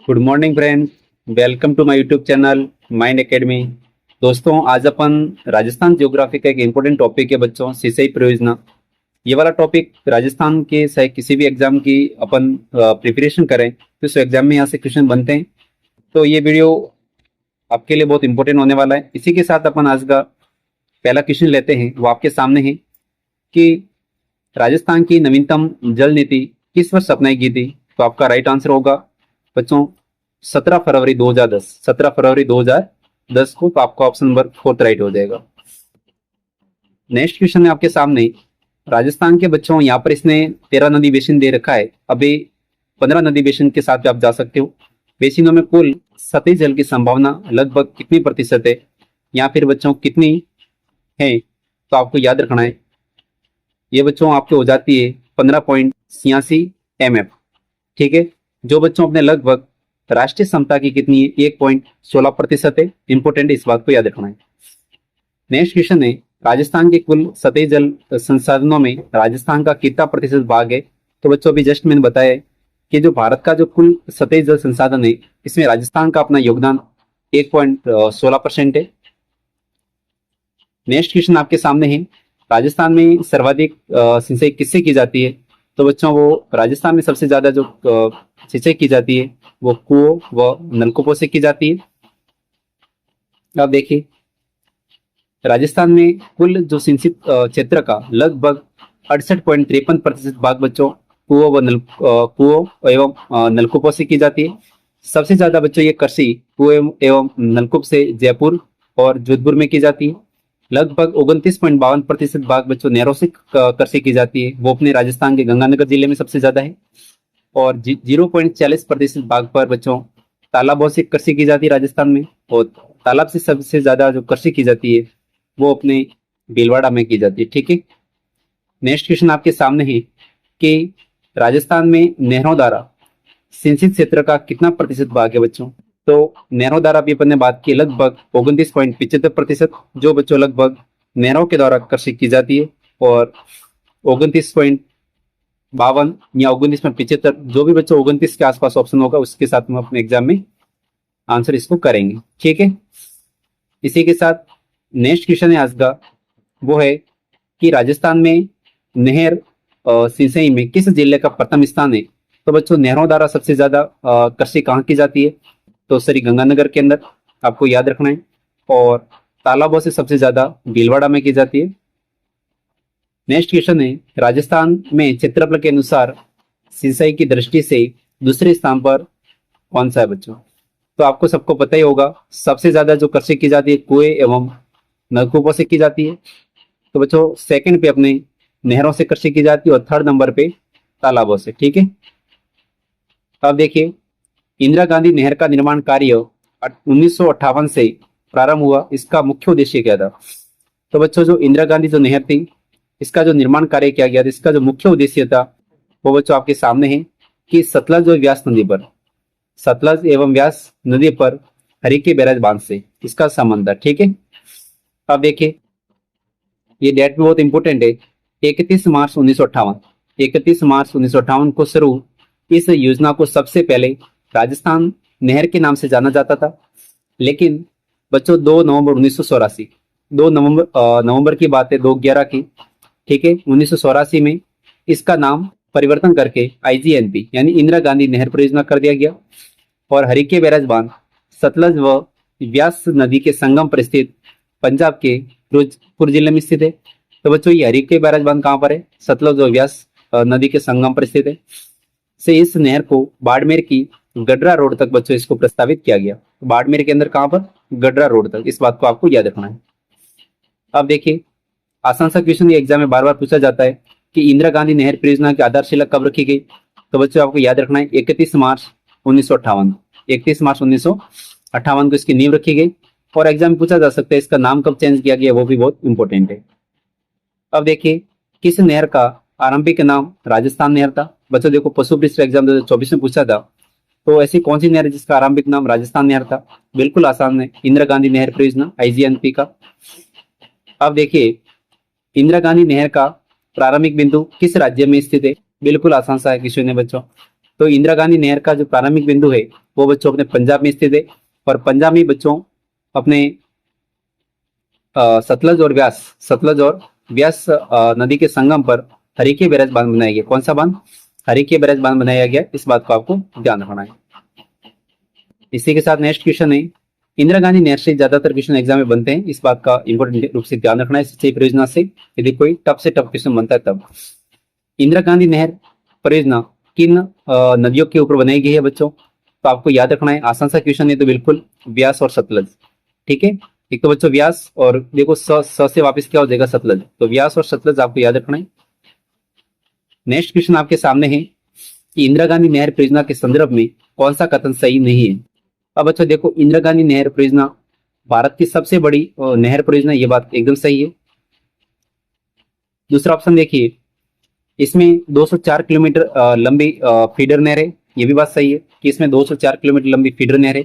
Good morning friends, welcome to my YouTube channel Mind Academy. दोस्तों, आज अपन Rajasthan geography का एक इम्पोर्टेंट टॉपिक है बच्चों, सिंचाई परियोजना। ये वाला टॉपिक राजस्थान के चाहे किसी भी एग्जाम की अपन प्रिपरेशन करें तो उस एग्जाम में यहाँ से क्वेश्चन बनते हैं। तो ये वीडियो आपके लिए बहुत इंपॉर्टेंट होने वाला है। इसी के साथ अपन आज का पहला क्वेश्चन लेते हैं, वो आपके सामने है कि राजस्थान की नवीनतम जल नीति किस वर्ष अपनाई गई थी। तो आपका राइट आंसर होगा बच्चों 17 फरवरी 2010। 17 फरवरी 2010 को। तो आपका ऑप्शन नंबर 4 राइट हो जाएगा। नेक्स्ट क्वेश्चन है आपके सामने। राजस्थान के बच्चों, यहाँ पर इसने 13 नदी बेसिन दे रखा है। अभी 15 नदी बेसिन के साथ भी आप जा सकते हो। बेसिनों में कुल सतही जल की संभावना लगभग कितनी प्रतिशत है, या फिर बच्चों कितनी है। तो आपको याद रखना है, ये बच्चों आपके हो जाती है 15.86 MF। ठीक है। जो बच्चों अपने लगभग राष्ट्रीय क्षमता की कितनी है, 1.16% है। इंपोर्टेंट, इस बात को याद रखना है। नेक्स्ट क्वेश्चन है, राजस्थान के कुल सतही जल संसाधनों में राजस्थान का कितना प्रतिशत भाग है। तो बच्चों अभी जस्ट मैंने बताया है कि जो भारत का जो कुल सतही जल संसाधन है, इसमें राजस्थान का अपना योगदान 1.16% है। नेक्स्ट क्वेश्चन आपके सामने है, राजस्थान में सर्वाधिक सिंचाई किससे की जाती है। तो बच्चों वो राजस्थान में सबसे ज्यादा जो सिंचाई की जाती है वो कुओं व नलकूपों से की जाती है। अब देखिए, राजस्थान में कुल जो सिंचित क्षेत्र का लगभग 68.53% भाग बच्चों कुओं एवं नलकूपों से की जाती है। सबसे ज्यादा बच्चों ये कृषि कुएं एवं नलकूप से जयपुर और जोधपुर में की जाती है। लगभग 29.52% भाग बच्चों नहरों से कृषि की जाती है, वो अपने राजस्थान के गंगानगर जिले में सबसे ज्यादा है। और 0.40% भाग पर बच्चों तालाबों से कृषि की जाती है राजस्थान में। और तालाब से सबसे ज्यादा जो कृषि की जाती है वो अपने भीलवाड़ा में की जाती है। ठीक है। नेक्स्ट क्वेश्चन आपके सामने है कि राजस्थान में नहरों द्वारा सिंचित क्षेत्र का कितना प्रतिशत भाग है बच्चों। तो नहरों द्वारा भी अपन ने बात की, लगभग 29.75%, जो बच्चों लगभग नहरों के द्वारा कृषि की जाती है। और 29.52 या 29.75, जो भी बच्चों 29 के आसपास ऑप्शन होगा उसके साथ हम अपने एग्जाम में आंसर इसको करेंगे। ठीक है। इसी के साथ नेक्स्ट क्वेश्चन है आज का, वो है कि राजस्थान में नहर सिंचाई में किस जिले का प्रथम स्थान है। तो बच्चों नहरों द्वारा सबसे ज्यादा कृषि कहाँ की जाती है। तो श्री गंगानगर के अंदर, आपको याद रखना है। और तालाबों से सबसे ज्यादा भीलवाड़ा में की जाती है। नेक्स्ट क्वेश्चन है, राजस्थान में क्षेत्रफल के अनुसार सिंचाई की दृष्टि से दूसरे स्थान पर कौन सा है बच्चों। तो आपको सबको पता ही होगा, सबसे ज्यादा जो कृषि की जाती है कुएं एवं नलकूपों से की जाती है। तो बच्चों सेकंड पे अपने नहरों से कृषि की जाती है और थर्ड नंबर पे तालाबों से। ठीक है। अब देखिए, इंदिरा गांधी नहर का निर्माण कार्य 1958 से प्रारंभ हुआ। इसका मुख्य उद्देश्य क्या था। तो बच्चों जो इंदिरा गांधी जो नहर थी, इसका जो निर्माण कार्य किया गया था, इसका जो मुख्य उद्देश्य था वो बच्चों आपके सामने है कि सतलज और व्यास नदी पर, सतलज एवं व्यास नदी पर हरिके बैराज बांध से इसका संबंध था। ठीक है। अब देखिए, ये डेट भी बहुत इंपॉर्टेंट है। 31 मार्च 1958, 31 मार्च 1958 को शुरू इस योजना को सबसे पहले राजस्थान नहर के नाम से जाना जाता था। लेकिन बच्चों 2 नवंबर 1984, 2 नवंबर की बात है, 2/11 की। ठीक है। 1984 में इसका नाम परिवर्तन करके IGNP यानी इंदिरा गांधी नहर परियोजना कर दिया गया। और हरिके बैराज बांध सतलज व व्यास नदी के संगम पर स्थित पंजाब के फिरोजपुर जिले में स्थित है। तो बच्चों ये हरिके बैराज बांध कहाँ पर है, सतलज और व्यास नदी के संगम पर स्थित है। से इस नहर को बाड़मेर की गडरा रोड तक बच्चों इसको प्रस्तावित किया गया। बाड़मेर के अंदर कहां पर, गडरा रोड तक। इस बात को आपको याद रखना है। अब देखिए, आसान सा क्वेश्चन एग्जाम में बार बार पूछा जाता है कि इंदिरा गांधी नहर परियोजना की आधारशिला कब रखी गई। तो बच्चों आपको याद रखना है 31 मार्च 1958, 31 मार्च 1958 को इसकी नींव रखी गई। और एग्जाम में पूछा जा सकता है इसका नाम कब चेंज किया गया, वो भी बहुत इंपॉर्टेंट है। अब देखिए, किस नहर का आरंभिक नाम राजस्थान नहर था। बच्चों देखो, पशु परीक्षा एग्जाम 2024 में पूछा था। तो ऐसी कौन सी नहर है जिसका आरंभिक नाम राजस्थान नहर था। बिल्कुल आसान है, इंदिरा गांधी नहर परियोजना IGNP का। अब देखिए, इंदिरा गांधी नहर का प्रारंभिक बिंदु किस राज्य में स्थित है। बिल्कुल आसान सा है क्वेश्चन है बच्चों। तो इंदिरा गांधी नहर का जो प्रारंभिक बिंदु है वो बच्चों अपने पंजाब में स्थित है, और पंजाब में बच्चों अपने सतलज और व्यास नदी के संगम पर हरिके बैराज बांध बनाया गया। कौन सा बांध? हरिके बैराज बांध बनाया गया। इस बात को आपको ध्यान रखना है। इसी के साथ नेक्स्ट क्वेश्चन है, इंदिरा गांधी नहर से ज्यादातर क्वेश्चन एग्जाम में बनते हैं, इस बात का इंपॉर्टेंट रूप से ध्यान रखना है सिंचाई परियोजना से, यदि कोई टफ से टफ क्वेश्चन बनता है तब। इंदिरा गांधी नहर परियोजना किन नदियों के ऊपर बनाई गई है बच्चों? तो आपको याद रखना है, आसान सा क्वेश्चन है तो बिल्कुल व्यास और सतलज। ठीक है, एक तो बच्चों व्यास और देखो स से वापस क्या हो जाएगा? सतलज। तो व्यास और सतलज आपको याद रखना है। नेक्स्ट क्वेश्चन आपके सामने है कि इंदिरा गांधी नहर परियोजना के संदर्भ में कौन सा कथन सही नहीं है? अब बच्चों देखो, इंदिरा गांधी नहर परियोजना भारत की सबसे बड़ी नहर परियोजना, ये बात एकदम सही है। दूसरा ऑप्शन देखिए, इसमें 204 किलोमीटर लंबी फीडर नहर है, ये भी बात सही है कि इसमें 204 किलोमीटर लंबी फीडर नहर है।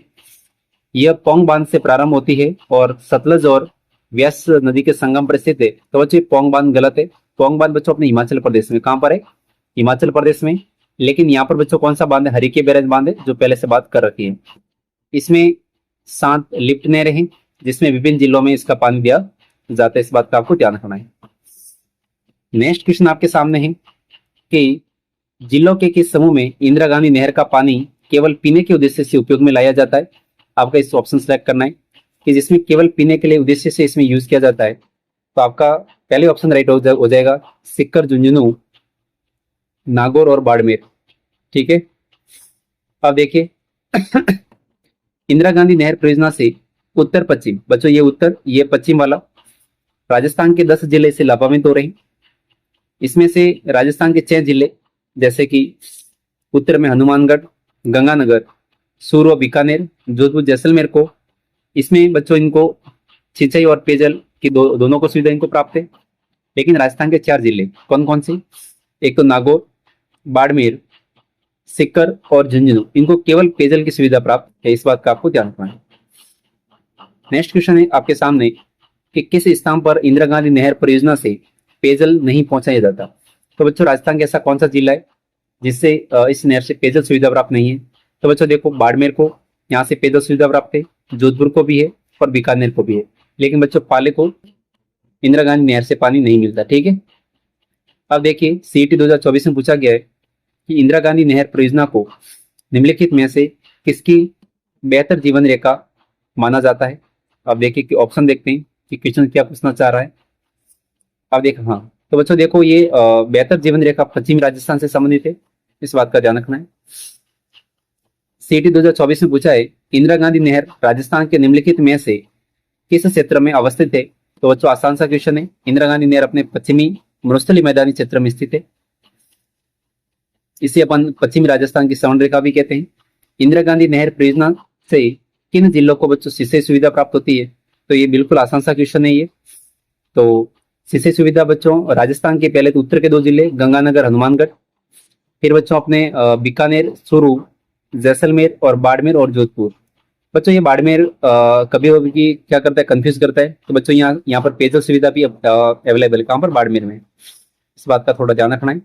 यह पोंग बांध से प्रारंभ होती है और सतलज और व्यास नदी के संगम पर स्थित है। तो बच्चों पोंग बांध गलत है। पोंग बांध बच्चों अपने हिमाचल प्रदेश में, कहां पर है? हिमाचल प्रदेश में। लेकिन यहाँ पर बच्चों कौन सा बांध है? हरिके बैराज बांध है, जो पहले से बात कर रखी है। इसमें 7 लिफ्ट नहरें हैं, जिसमें विभिन्न जिलों में इसका पानी दिया जाता है। इस बात का आपको ध्यान रखना है। नेक्स्ट क्वेश्चन आपके सामने है कि जिलों के किस समूह में इंदिरा गांधी नहर का पानी केवल पीने के उद्देश्य से उपयोग में लाया जाता है? आपका इस ऑप्शन सेलेक्ट करना है कि जिसमें केवल पीने के लिए उद्देश्य से इसमें यूज किया जाता है। तो आपका पहले ऑप्शन राइट हो जाएगा, सिक्कर, झुंझुनू, नागौर और बाड़मेर। ठीक है, अब देखिए इंदिरा गांधी नहर परियोजना से उत्तर पश्चिम, बच्चों ये उत्तर, ये पश्चिम वाला, राजस्थान के 10 जिले से लाभान्वित हो रहे हैं। इसमें से राजस्थान के 6 जिले, जैसे कि उत्तर में हनुमानगढ़, गंगानगर, सूरू, बीकानेर, जोधपुर, जैसलमेर को, इसमें बच्चों इनको सिंचाई और पेयजल की दोनों को सुविधा इनको प्राप्त है। लेकिन राजस्थान के 4 जिले कौन कौन से? एक तो नागौर, बाड़मेर, सिक्कर और झुंझुनू, इनको केवल पेयजल की सुविधा प्राप्त है। इस बात का आपको ध्यान रखना है। नेक्स्ट क्वेश्चन है आपके सामने कि किस स्थान पर इंदिरा गांधी नहर परियोजना से पेयजल नहीं पहुंचाया जाता? तो बच्चों राजस्थान के ऐसा कौन सा जिला है जिससे इस नहर से पेयजल सुविधा प्राप्त नहीं है? तो बच्चों देखो, बाड़मेर को यहाँ से पेयजल सुविधा प्राप्त है, जोधपुर को भी है और बीकानेर को भी है। लेकिन बच्चों पाले को इंदिरा गांधी नहर से पानी नहीं मिलता। ठीक है, अब देखिए सीईटी 2024 में पूछा गया है कि इंदिरा गांधी नहर परियोजना को निम्नलिखित में से किसकी बेहतर जीवन रेखा माना जाता है? अब देखिए कि ऑप्शन देखते हैं कि क्वेश्चन क्या पूछना चाह रहा है। अब देखो, हाँ, तो बच्चों देखो ये बेहतर जीवन रेखा पश्चिमी राजस्थान से संबंधित है। इस बात का ध्यान रखना है। सीईटी 2024 में पूछा है इंदिरा गांधी नहर राजस्थान के निम्नलिखित में से किस क्षेत्र में अवस्थित है? तो बच्चों आसान सा क्वेश्चन है। इंदिरा गांधी नहर अपने पश्चिमी मरुस्थलीय मैदानी क्षेत्र में स्थित है। इसे अपन पश्चिमी राजस्थान की सवर्ण रेखा भी कहते हैं। इंदिरा गांधी नहर परियोजना से किन जिलों को बच्चों सिंचाई सुविधा प्राप्त होती है? तो ये बिल्कुल आसान सा क्वेश्चन है ये। तो सिंचाई सुविधा बच्चों राजस्थान के पहले तो उत्तर के 2 जिले गंगानगर, हनुमानगढ़, फिर बच्चों अपने बीकानेर, चूरू, जैसलमेर और बाड़मेर और जोधपुर। बच्चों ये बाड़मेर कभी कभी क्या करता है, कंफ्यूज करता है। तो बच्चों यहाँ पर पेयजल सुविधा भी अवेलेबल है, कहाँ पर? बाड़मेर में। इस बात का थोड़ा ध्यान रखना है।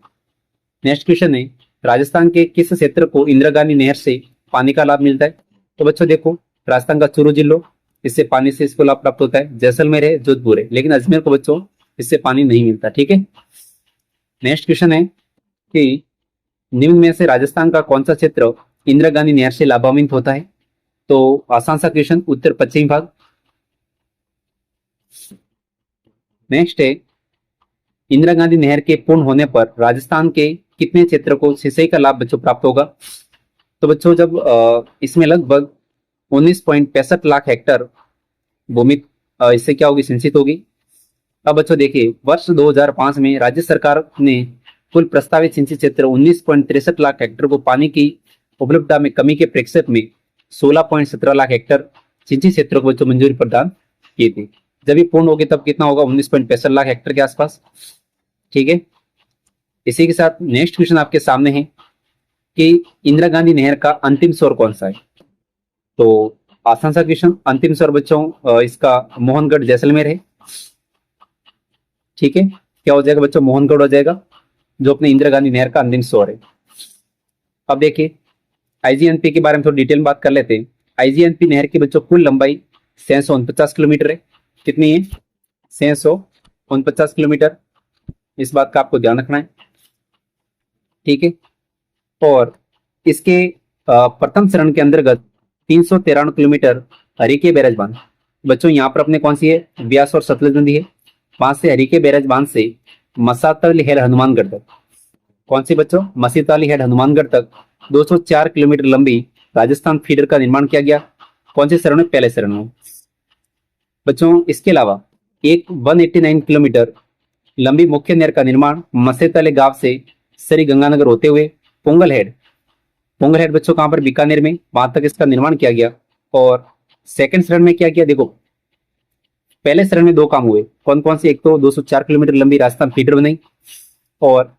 नेक्स्ट क्वेश्चन है, राजस्थान के किस क्षेत्र को इंदिरा गांधी नहर से पानी का लाभ मिलता है? तो बच्चों देखो, राजस्थान का चूरू जिलो, इससे पानी से इसको लाभ प्राप्त होता है। जैसलमेर है, जोधपुर है, लेकिन अजमेर को बच्चों इससे पानी नहीं मिलता। ठीक है, नेक्स्ट क्वेश्चन है कि निम्न में से राजस्थान का कौन सा क्षेत्र इंदिरा गांधी नहर से लाभान्वित होता है? तो आसान सा क्वेश्चन, उत्तर पश्चिमी भाग। नेक्स्ट है, इंदिरा गांधी नहर के पूर्ण होने पर राजस्थान के कितने क्षेत्र को सिंचाई का लाभ बच्चों प्राप्त होगा? तो बच्चों जब इसमें लगभग 19.65 लाख हेक्टर भूमि इससे क्या होगी? सिंचित होगी। अब बच्चों देखिए, वर्ष 2005 में राज्य सरकार ने कुल प्रस्तावित सिंचित क्षेत्र 19.63 लाख हेक्टर को पानी की उपलब्धता में कमी के प्रेक्षक में 16.17 लाख हेक्टर सिंचित क्षेत्रों को बच्चों मंजूरी प्रदान की थी। जब ये पूर्ण होगी तब कितना होगा? 19.65 लाख हेक्टर के आसपास। ठीक है, इसी के साथ नेक्स्ट क्वेश्चन आपके सामने है कि इंदिरा गांधी नहर का अंतिम स्वर कौन सा है? तो आसान सा क्वेश्चन, अंतिम स्वर बच्चों इसका मोहनगढ़, जैसलमेर है। ठीक है, क्या हो जाएगा बच्चों? मोहनगढ़ हो जाएगा, जो अपने इंदिरा गांधी नहर का अंतिम स्वर है। अब देखिए आईजीएनपी के बारे में थोड़ी डिटेल में बात कर लेते हैं। आईजीएनपी नहर की बच्चों कुल लंबाई 649 किलोमीटर है। कितनी है? 649 किलोमीटर। इस बात का आपको ध्यान रखना है, ठीक है। और इसके प्रथम चरण के अंतर्गत 393 किलोमीटर हरिके बैराज बांध। बच्चों यहाँ पर अपने कौन सी है? ब्यास और सतलज नदी है। वहां से हरिके बैराज बांध से मसातली हेड हनुमानगढ़ तक, कौन सी बच्चों? मसीताली हेड हनुमानगढ़ तक 204 किलोमीटर लंबी राजस्थान फीडर का निर्माण किया गया। कौन से चरण में? पहले चरण में। बच्चों इसके अलावा एक 189 किलोमीटर लंबी मुख्य नहर का निर्माण मसेतले गांव से सरी गंगानगर होते हुए पोंगल हेड, पोंगल हेड बच्चों कहां पर? बीकानेर में, वहां तक इसका निर्माण किया गया। और सेकंड चरण में क्या किया? देखो पहले चरण में दो काम हुए, कौन कौन से? एक तो 204 किलोमीटर लंबी राजस्थान फीडर बनाई और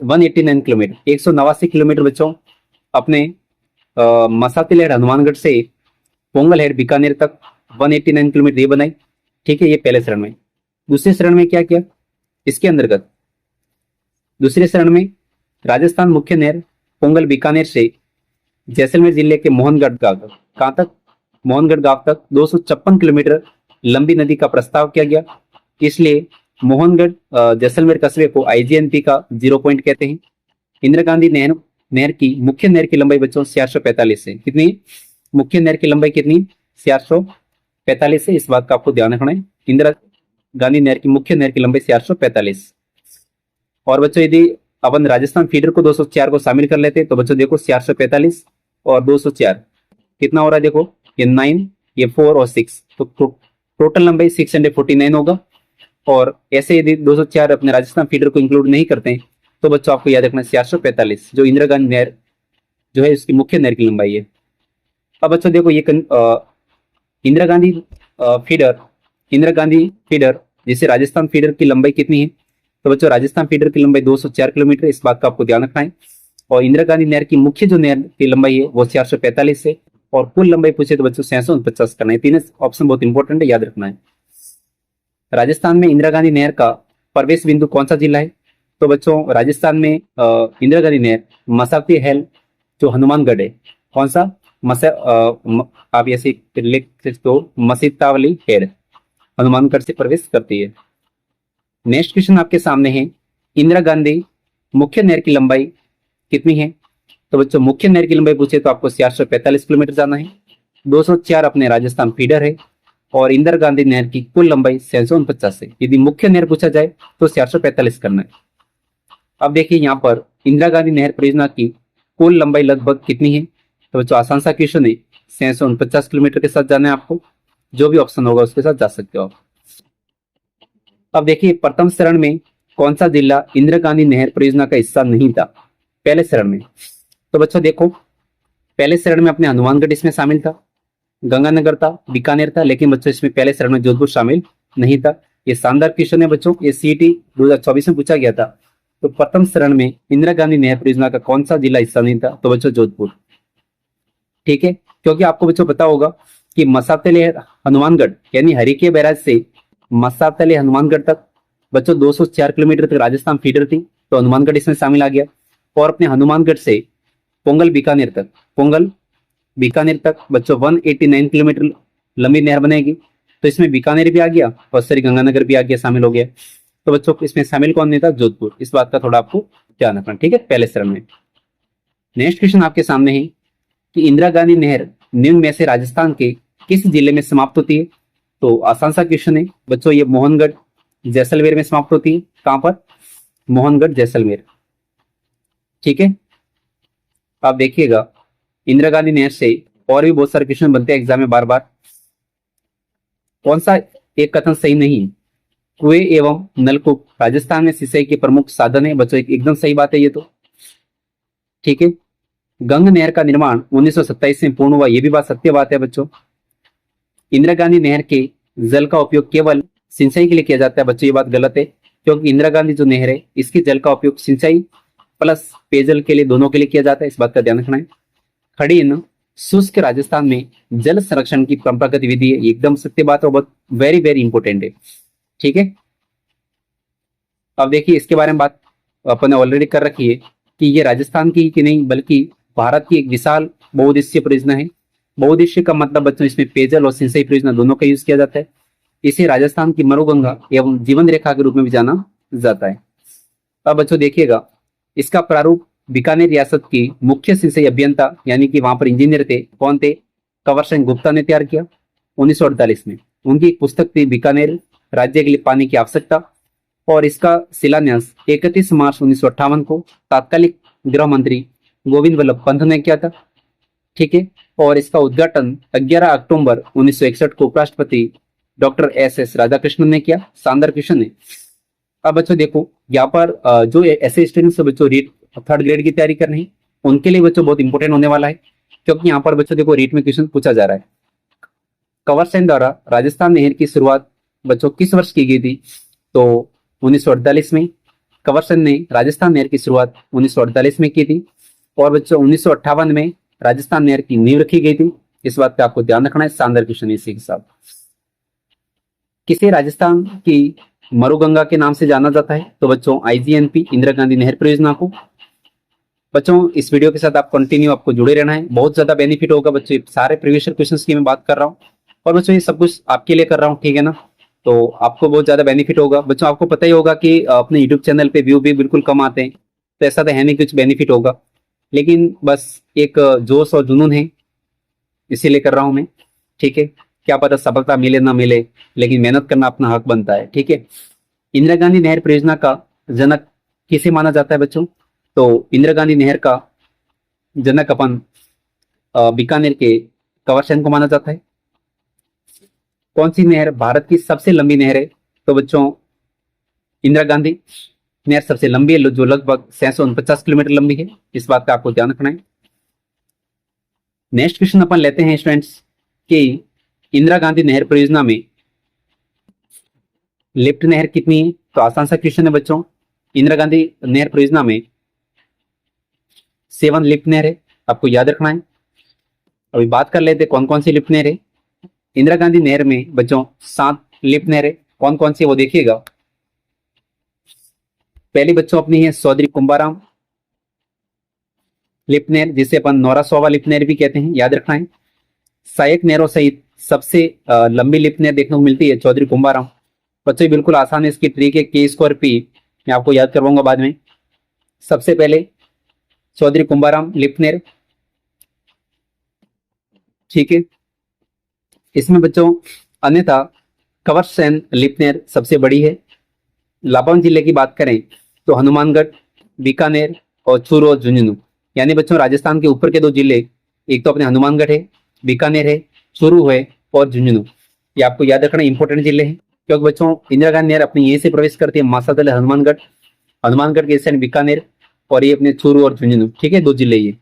189 किलोमीटर 189 किलोमीटर बच्चों अपने मसातिल हेड हनुमानगढ़ से पोंगल हेड बीकानेर तक 189 किलोमीटर ये बनाई, ठीक है। ये पहले चरण में। दूसरे चरण में क्या किया? इसके अंतर्गत दूसरे चरण में राजस्थान मुख्य नहर पोंगल बीकानेर से जैसलमेर जिले के मोहनगढ़ गांव तक, कहां तक? मोहनगढ़ गांव तक 256 किलोमीटर लंबी नदी का प्रस्ताव किया गया। इसलिए मोहनगढ़ जैसलमेर कस्बे को आईजीएनपी का 0 पॉइंट कहते हैं। इंदिरा गांधी नहर की मुख्य नहर की लंबाई बच्चों 445 है। कितनी? मुख्य नहर की लंबाई कितनी? 445 है। इस बात का आपको ध्यान रखना है। इंदिरा गांधी नहर की मुख्य नहर की लंबाई 445। और बच्चों यदि अपन राजस्थान फीडर को 204 को शामिल कर लेते हैं तो बच्चों देखो 445 और 204 कितना हो रहा है? देखो ये 9, ये 4 और 6, तो टोटल लंबाई 649 होगा। और ऐसे यदि 204 अपने राजस्थान फीडर को इंक्लूड नहीं करते हैं तो बच्चों आपको याद रखना 445 जो इंदिरा गांधी नहर जो है इसकी मुख्य नहर की लंबाई है। अब बच्चों देखो ये इंदिरा गांधी फीडर जिसे राजस्थान फीडर की लंबाई कितनी है? तो बच्चों राजस्थान फीडर की लंबाई 204 किलोमीटर, इस बात का आपको ध्यान रखना है। और इंदिरा गांधी नहर की मुख्य जो नहर की लंबाई है वो 445 है। और कुल लंबाई पूछे तो बच्चों 649 करना है। तीनों ऑप्शन बहुत इंपॉर्टेंट है, याद रखना है। राजस्थान में इंदिरा गांधी नहर का प्रवेश बिंदु कौन सा जिला है? तो बच्चों राजस्थान में इंदिरा गांधी नहर मसावती हेल जो हनुमानगढ़ है, कौन सा? आप ऐसे लिख सकते हो मसीतावली हेड हनुमानगढ़ से प्रवेश करती है। नेक्स्ट क्वेश्चन आपके सामने है, इंदिरा गांधी मुख्य नहर की लंबाई कितनी है? तो बच्चों मुख्य नहर की लंबाई पूछे तो आपको 445 किलोमीटर जाना है। 204 अपने राजस्थान फीडर है और इंदिरा गांधी नहर की कुल लंबाई 649 है। यदि मुख्य नहर पूछा जाए तो 445 करना है। अब देखिए यहाँ पर इंदिरा गांधी नहर परियोजना की कुल लंबाई लगभग कितनी है? तो बच्चों आसान सा क्वेश्चन है, 649 किलोमीटर के साथ जाना है आपको। जो भी ऑप्शन होगा उसके साथ जा सकते हो आप। अब देखिए प्रथम चरण में कौन सा जिला इंदिरा गांधी नहर परियोजना का हिस्सा नहीं था? पहले चरण में तो बच्चों देखो पहले चरण में अपने हनुमानगढ़ इसमें शामिल था, गंगानगर था, बीकानेर था, लेकिन बच्चों इसमें पहले चरण में जोधपुर शामिल नहीं था। ये शानदार क्वेश्चन है बच्चों, ये सीईटी 2024 में पूछा गया था। तो प्रथम चरण में इंदिरा गांधी नहर परियोजना का कौन सा जिला हिस्सा नहीं था? तो बच्चों जोधपुर, ठीक है। क्योंकि आपको बच्चों पता होगा कि मसातले हनुमानगढ़ यानी हरिके बैराज से मसातले हनुमानगढ़ तक बच्चों 204 किलोमीटर तक राजस्थान फीडर थी, तो हनुमानगढ़ इसमें शामिल आ गया। और अपने हनुमानगढ़ से पोंगल बीकानेर तक बच्चों 189 किलोमीटर लंबी नहर बनेगी, तो इसमें बीकानेर भी आ गया और श्री गंगानगर भी आ गया, शामिल हो गया। तो बच्चों इसमें शामिल कौन नहीं था? जोधपुर। इस बात का थोड़ा आपको ध्यान रखना, ठीक है, पहले चरण में। नेक्स्ट क्वेश्चन आपके सामने है कि इंदिरा गांधी नहर निम्न में से राजस्थान के किस जिले में समाप्त होती है? तो आसान सा क्वेश्चन है बच्चों, ये मोहनगढ़ जैसलमेर में समाप्त होती है। कहां पर? मोहनगढ़ जैसलमेर, ठीक है। आप देखिएगा इंदिरा गांधी नहर से और भी बहुत सारे क्वेश्चन बनते हैं एग्जाम में बार बार। कौन सा एक कथन सही नहीं? कुएं एवं नलकूप राजस्थान में सिंचाई के प्रमुख साधन है। बच्चों एकदम सही बात है ये तो, ठीक है। गंग नहर का निर्माण 1927 में पूर्ण हुआ, ये भी बात सत्य बात है बच्चों। इंदिरा गांधी नहर के जल का उपयोग केवल सिंचाई के लिए किया जाता है। बच्चों ये बात गलत है, क्योंकि इंदिरा गांधी जो नहर है इसके जल का उपयोग सिंचाई प्लस पेयजल के लिए, दोनों के लिए किया जाता है। इस बात का ध्यान रखना है। खड़ी न शुष्क राजस्थान में जल संरक्षण की परंपरागत विधि है, एकदम सत्य बात है, बहुत वेरी वेरी इंपॉर्टेंट है, ठीक है। अब देखिए इसके बारे में बात अपन ने ऑलरेडी कर रखी है कि ये राजस्थान की कि नहीं बल्कि भारत की एक विशाल बहुउद्देशीय परियोजना है। बहुउद्देशीय का मतलब बच्चों इसमें पेयजल और सिंचाई परियोजना दोनों का यूज किया जाता है। इसे राजस्थान की मरुगंगा एवं जीवन रेखा के रूप में भी जाना जाता है। अब बच्चों देखिएगा, इसका प्रारूप बीकानेर रियासत की मुख्य सिंचाई अभियंता यानी कि वहां पर इंजीनियर थे, कौन थे, कंवर सिंह गुप्ता ने तैयार किया 1948 में। उनकी एक पुस्तक थी बीकानेर राज्य के लिए पानी की आवश्यकता, और इसका शिलान्यास 31 मार्च 1958 को तात्कालिक गृह मंत्री गोविंद वल्लभ पंत ने किया था। ठीक है, और इसका उद्घाटन 11 अक्टूबर 1961 को उपराष्ट्रपति डॉक्टर एस राधाकृष्णन ने किया, शानदार क्वेश्चन ने। अब बच्चों देखो यहाँ पर जो ऐसे स्टूडेंट्स बच्चों रीट थर्ड ग्रेड की तैयारी कर रहे हैं उनके लिए बच्चों बहुत इंपॉर्टेंट होने वाला है, क्योंकि यहाँ पर बच्चों देखो रीट में क्वेश्चन पूछा जा रहा है। कंवर सेन द्वारा राजस्थान नहर की शुरुआत बच्चों किस वर्ष की गई थी, तो 1948 में। कंवर सेन ने राजस्थान नहर की शुरुआत 1948 में की थी, और बच्चों 1958 में राजस्थान नहर की नींव रखी गई थी। इस बात का आपको ध्यान रखना है, शानदार क्वेश्चन इसी के साथ। किसे राजस्थान की मरुगंगा के नाम से जाना जाता है, तो बच्चों IGNP इंदिरा गांधी नहर परियोजना को। बच्चों इस वीडियो के साथ आप कंटिन्यू आपको जुड़े रहना है, बहुत ज्यादा बेनिफिट होगा बच्चों। सारे प्रीवियस क्वेश्चंस की मैं बात कर रहा हूँ, और बच्चों ये सब कुछ आपके लिए कर रहा हूँ, ठीक है ना। तो आपको बहुत ज्यादा बेनिफिट होगा बच्चों। आपको पता ही होगा कि अपने यूट्यूब चैनल पे व्यू भी बिल्कुल कम आते हैं, तो ऐसा तो है नहीं कुछ बेनिफिट होगा, लेकिन बस एक जोश और जुनून है, इसीलिए कर रहा हूं मैं। ठीक है, क्या पता सफलता मिले ना मिले, लेकिन मेहनत करना अपना हक बनता है। ठीक है, इंदिरा गांधी नहर परियोजना का जनक किसे माना जाता है बच्चों, तो इंदिरा गांधी नहर का जनक अपन बीकानेर के कंवर सेन को माना जाता है। कौन सी नहर भारत की सबसे लंबी नहर है, तो बच्चों इंदिरा गांधी नहर सबसे लंबी है, जो लगभग 649 किलोमीटर लंबी है। इस बात का आपको ध्यान रखना है। नेक्स्ट क्वेश्चन अपन लेते हैं स्टूडेंट्स कि इंदिरा गांधी नहर परियोजना में लिफ्ट नहर कितनी है, तो आसान सा क्वेश्चन है बच्चों। इंदिरा गांधी नहर परियोजना में 7 लिफ्ट नहर है, आपको याद रखना है। अभी बात कर लेते कौन कौन सी लिफ्ट नहर है। इंदिरा गांधी नहर में बच्चों 7 लिफ्ट नहर है, कौन कौन सी वो देखिएगा। पहली बच्चों अपनी है चौधरी कुंभाराम लिफ्ट नहर, जिसे अपन नौरासोवा लिफ्ट नहर भी कहते हैं, याद रखना है। सहायक नहरों सहित सबसे लंबी लिफ्ट नहर देखने को मिलती है चौधरी कुंभाराम। बच्चों बिल्कुल आसान है, इसकी ट्रिक है K²P, मैं आपको याद करवाऊंगा बाद में। सबसे पहले चौधरी कुंभाराम लिफ्ट नहर, ठीक है। इसमें बच्चों अन्यथा कंवर सेन लिफ्ट नहर सबसे बड़ी है। लाहौल जिले की बात करें तो हनुमानगढ़, बीकानेर और चूरू और झुंझुनू, यानी बच्चों राजस्थान के ऊपर के 2 जिले, एक तो अपने हनुमानगढ़ है, बीकानेर है, चूरू है और झुंझुनू, ये आपको याद रखना इंपॉर्टेंट जिले हैं। क्योंकि बच्चों इंदिरा गांधी नहर अपनी यहीं से प्रवेश करती है, मासातल हनुमानगढ़, हनुमानगढ़ के साइड बीकानेर, और ये अपने चूरू और झुंझुनू, ठीक है, 2 जिले ये,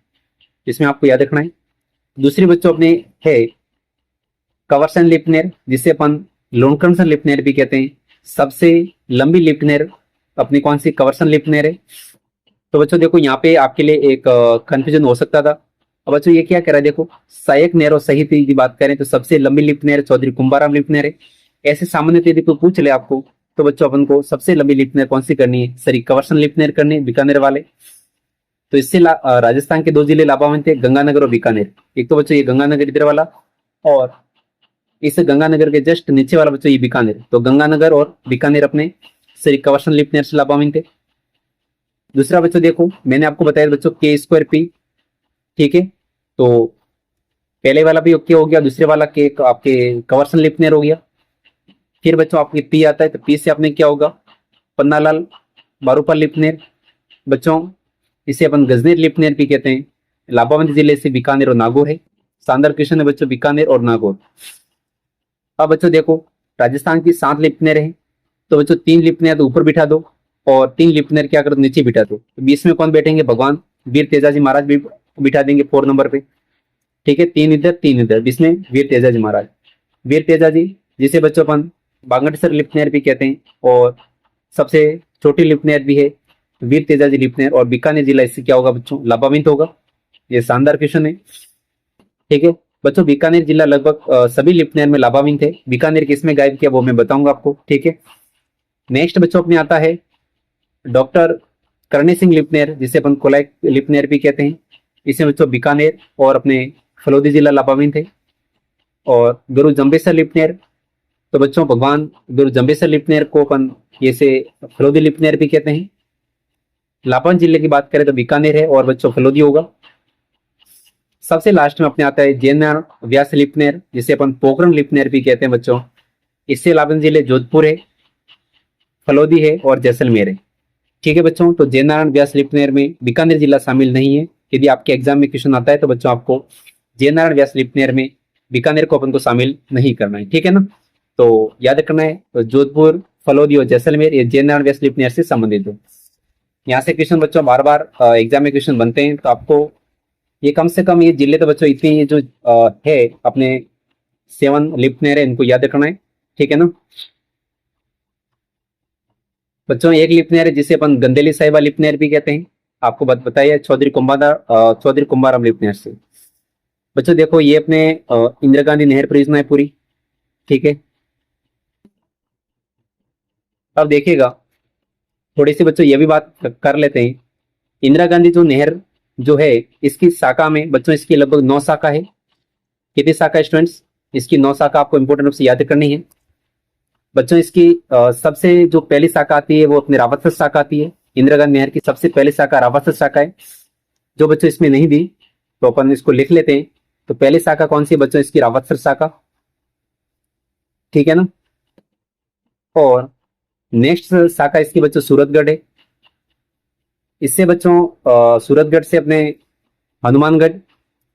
इसमें आपको याद रखना है। दूसरी बच्चों अपने है कंवर सेन लिफ्ट नहर, जिसे अपन लोनकरसन लिफ्ट नहर भी कहते हैं। सबसे लंबी लिफ्ट नहर अपनी कौन सी, कंवर सेन लिफ्ट नहर है। तो बच्चों देखो यहाँ पे आपके लिए एक कंफ्यूजन हो सकता था। अब बच्चों ये क्या कह रहा है, देखो सहायक नहरों सहित की बात करें तो सबसे लंबी लिफ्ट नहर चौधरी कुंभाराम लिफ्ट नहर है। ऐसे सामान्य यदि कोई पूछ ले आपको, तो बच्चों अपन को सबसे लंबी लिफ्ट नहर कौन सी करनी है, सॉरी कंवर सेन लिफ्ट नहर करनी है, बीकानेर वाले। तो इससे राजस्थान के 2 जिले लाभान्वित थे, गंगानगर और बीकानेर। एक तो बच्चों ये गंगानगर इधर वाला, और इस गंगानगर के जस्ट नीचे वाला बच्चों ये बीकानेर। तो गंगानगर और बीकानेर अपने श्री कंवर सेन लिफ्ट नहर से लाभान्वित थे। दूसरा बच्चों देखो मैंने आपको बताया बच्चों K²P, ठीक है। तो पहले वाला भी ओके हो गया, दूसरे वाला के आपके कंवर सेन लिफ्ट नहर हो गया। फिर बच्चों आपके P आता है, तो P से आपने क्या होगा, पन्नालाल बारूपाल लिफ्ट नहर। बच्चों इसे अपन गजनेर लिफ्ट नहर भी कहते हैं, लाभावंत जिले से बीकानेर और नागौर है। शानदार क्वेश्चन है बच्चों, बीकानेर और नागौर। अब बच्चों देखो राजस्थान की 7 लिफ्ट नहर है, तो बच्चों 3 लिफ्ट नहर तो ऊपर बिठा दो और 3 लिफ्ट नहर क्या कर दो, नीचे बिठा दो। तो बीच में कौन बैठेंगे, भगवान वीर तेजाजी महाराज भी बिठा देंगे 4 नंबर पे, ठीक है। 3 इधर 3 इधर, बीच में वीर तेजाजी महाराज। वीर तेजाजी जिसे बच्चों अपन बांगड़सर लिफ्ट नहर भी कहते हैं, और सबसे छोटी लिफ्ट नहर भी है वीर तेजाजी लिफ्ट नहर, और बीकानेर जिला इससे क्या होगा बच्चों, लाभान्वित होगा। ये शानदार क्वेश्चन है, ठीक है बच्चों। बीकानेर जिला लगभग सभी लिफ्ट नहर में लाभान्वित है। बीकानेर किसमें गायब किया वो मैं बताऊंगा आपको, ठीक है। नेक्स्ट बच्चों अपने आता है डॉक्टर करणी सिंह लिफ्ट नहर, जिसे अपन कोलाई लिफ्ट नहर भी कहते हैं। इसमें बच्चों बीकानेर और अपने फलोदी जिला लापाविन थे। और गुरु जम्बेसर लिपनेर, तो बच्चों भगवान गुरु जम्बेसर लिपनेर को अपन ये से फलोदी लिपनेर भी कहते हैं। लापन जिले की बात करें तो बीकानेर है और बच्चों फलोदी होगा। सबसे लास्ट में अपने आता है जैन व्यास लिपनेर, जिसे अपन पोखरन लिपनेर भी कहते हैं बच्चों। इससे लापन जिले जोधपुर है, फलोदी है और जैसलमेर है। ठीक है बच्चों, तो जैन नारायण व्यास लिपनेर में बीकानेर जिला शामिल नहीं है। यदि आपके एग्जाम में क्वेश्चन आता है तो बच्चों आपको जैन नारायण व्यास लिपनेर में बीकानेर को अपन को शामिल नहीं करना है। ठीक है ना, तो याद रखना है, तो जोधपुर, फलोदी और जैसलमेर ये जैन नारायण व्यास लिपनेर से संबंधित हो। यहाँ से क्वेश्चन बच्चों बार बार एग्जाम में क्वेश्चन बनते हैं, तो आपको ये कम से कम ये जिले तो बच्चों इतनी जो है अपने 7 लिपनेर है, इनको याद रखना है। ठीक है ना बच्चों, एक लिपनेर है जिसे अपन गंदेली साहिबा लिपनेर भी कहते हैं। आपको बताइए चौधरी कुंभाराम लिपनेर से। बच्चों देखो ये अपने इंदिरा गांधी नहर परियोजना है पूरी। ठीक है, अब देखिएगा थोड़ी सी बच्चों ये भी बात कर लेते हैं। इंदिरा गांधी जो नहर जो है, इसकी शाखा में बच्चों इसकी लगभग 9 शाखा है। कितनी शाखा स्टूडेंट्स? इसकी 9 शाखा आपको इंपोर्टेंट रूप से याद करनी है बच्चों। इसकी सबसे जो पहली शाखा आती है वो अपने रावतसर शाखा आती है। इंदिरा गांधी नहर की सबसे पहली शाखा रावतसर शाखा है। जो बच्चों इसमें नहीं दी तो अपन इसको लिख लेते हैं। तो पहली शाखा कौन सी है बच्चों? इसकी रावतसर शाखा। ठीक है ना, और नेक्स्ट शाखा इसकी बच्चों सूरतगढ़ है। इससे बच्चों सूरतगढ़ से अपने हनुमानगढ़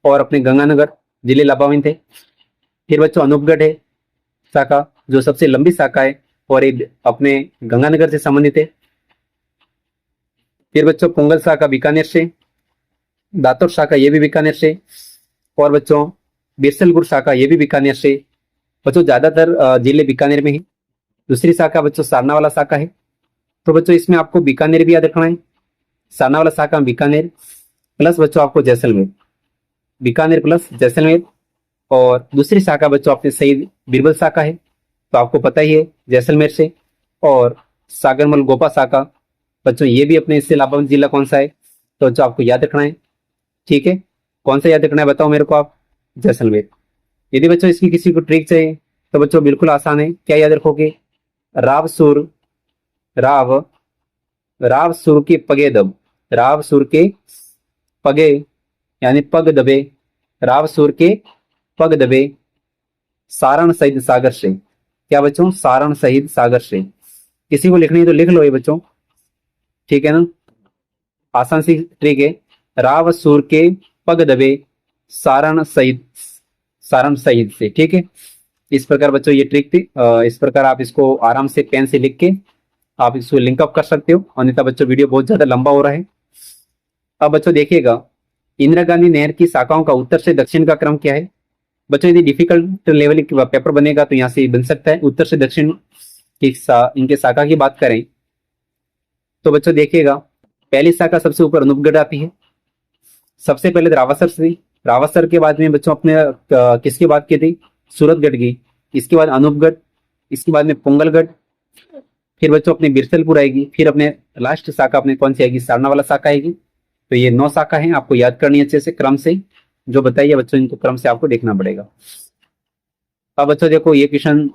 और अपने गंगानगर जिले लाभाविन थे। फिर बच्चों अनूपगढ़ है शाखा, जो सबसे लंबी शाखा है और ये अपने गंगानगर से संबंधित है। फिर बच्चों पोंगल शाखा बीकानेर से, दातोर शाखा ये भी बीकानेर से, और बच्चों बिरसलगुड़ शाखा ये भी बीकानेर से। बच्चों ज्यादातर जिले बीकानेर में ही। दूसरी शाखा बच्चों सारनावाला शाखा है। तो बच्चों इसमें आपको बीकानेर भी याद रखना है। सारनावाला शाखा में बीकानेर प्लस बच्चों आपको जैसलमेर, बीकानेर प्लस जैसलमेर। और दूसरी शाखा बच्चों अपने शहीद बीरबल शाखा है, तो आपको पता ही है जैसलमेर से। और सागरमल गोपा शाखा बच्चों ये भी अपने इससे लाभावित जिला कौन सा है? तो बच्चों आपको याद रखना है। ठीक है, कौन सा याद रखना है बताओ मेरे को आप? जैसलमेर। यदि बच्चों इसकी किसी को ट्रिक चाहिए तो बच्चों बिल्कुल आसान है। क्या याद रखोगे? राव सुर, राव राव सुर के पगे दब, राव सुर के पगे यानी पग दबे, राव सुर के पग दबे सारण शहीद सागर से। क्या बच्चों? सारण शहीद सागर से। किसी को लिखनी है तो लिख लो ये बच्चों। ठीक है ना, आसान सी ट्रिक है। राव सुर के पग दबे सारण शहीद से। ठीक है, इस प्रकार बच्चों ये ट्रिक थी। इस प्रकार आप इसको आराम से पेन से लिख के आप इसको लिंकअप कर सकते हो, अन्यथा बच्चों वीडियो बहुत ज्यादा लंबा हो रहा है। अब बच्चों देखिएगा इंदिरा गांधी नहर की शाखाओं का उत्तर से दक्षिण का क्रम क्या है? बच्चों यदि डिफिकल्ट लेवल का पेपर बनेगा तो यहाँ से बन सकता है। उत्तर से दक्षिण की इनके शाखा की बात करें तो बच्चों देखिएगा पहली शाखा सबसे ऊपर अनूपगढ़ आती है। सबसे पहले रावसर से, रावसर के बाद में बच्चों अपने किसकी बात की थी? सूरतगढ़ की। इसके बाद अनूपगढ़, इसके बाद में पोंगलगढ़, फिर बच्चों अपने बिरसलपुर आएगी, फिर अपने लास्ट शाखा अपने कौन सी आएगी? सारनावाला शाखा आएगी। तो ये 9 शाखा है, आपको याद करनी अच्छे से क्रम से। जो बताइए बच्चों इनको क्रम से आपको देखना पड़ेगा। अब बच्चों देखो ये क्वेश्चन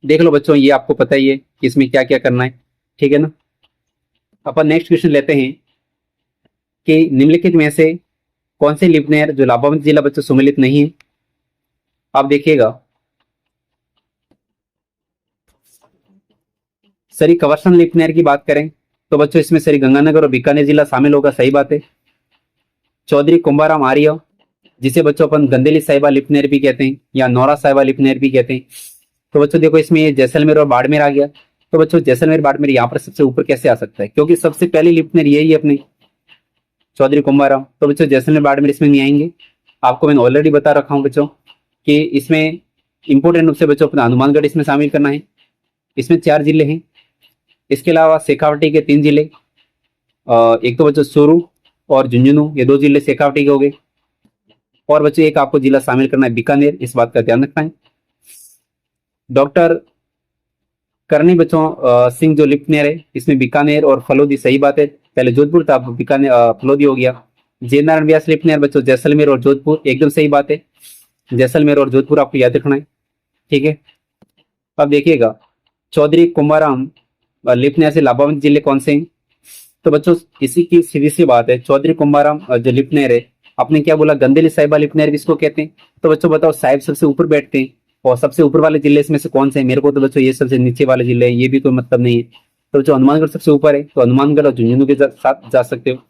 देख लो बच्चों, ये आपको पता ही है कि इसमें क्या क्या करना है। ठीक है ना, अपन नेक्स्ट क्वेश्चन लेते हैं कि निम्नलिखित में से कौन से लिपनेर जो लाभावित जिला बच्चों सम्मिलित नहीं है? आप देखिएगा सरी कवर्सन लिपनेर की बात करें तो बच्चों इसमें सरी गंगानगर और बीकानेर जिला शामिल होगा, सही बात है। चौधरी कुंभाराम आर्य, जिसे बच्चों अपन गंदेली साहिबा लिपनेर भी कहते हैं या नौरा साहिबा लिपनेर भी कहते हैं। तो बच्चों देखो इसमें ये जैसलमेर और बाड़मेर आ गया। तो बच्चों जैसलमेर बाड़मेर यहाँ पर सबसे ऊपर कैसे आ सकता है? क्योंकि सबसे पहली लिपनेर यही है अपने चौधरी कुंभाराम। तो बच्चों जैसलमेर बाड़मेर इसमें नहीं आएंगे। आपको मैंने ऑलरेडी बता रखा हूँ बच्चों कि इसमें इंपोर्टेंट रूप से बच्चों अपना हनुमानगढ़ इसमें शामिल करना है। इसमें 4 जिले हैं। इसके अलावा शेखावटी के 3 जिले, एक तो बच्चों चूरू और झुंझुनू, ये 2 जिले शेखावटी के हो गए। और बच्चों एक आपको जिला शामिल करना है बीकानेर, इस बात का ध्यान रखना है। डॉक्टर करनी बच्चों सिंह जो लिपनेर है, इसमें बीकानेर और फलोदी, सही बात है। पहले जोधपुर था, बीकानेर फलोदी हो गया। जयनारायण व्यास लिपनेर बच्चों जैसलमेर और जोधपुर, एकदम सही बात है, जैसलमेर और जोधपुर आपको याद रखना है। ठीक है, अब देखिएगा चौधरी कुंभाराम लिपनेर से लाभावंत जिले कौन से हैं? तो बच्चों इसी की सीधी सी बात है, चौधरी कुंभाराम जो लिपनेर है, आपने क्या बोला, गंदेली साहिबा लिपनेर भी इसको कहते हैं। तो बच्चों बताओ साहिब सबसे ऊपर बैठते हैं और सबसे ऊपर वाले जिले इसमें से कौन से हैं? मेरे को तो बच्चों ये सबसे नीचे वाले जिले हैं, ये भी कोई मतलब नहीं है। तो बच्चों हनुमानगढ़ सबसे ऊपर है, तो हनुमानगढ़ और झुंझुनू के साथ जा सकते हो।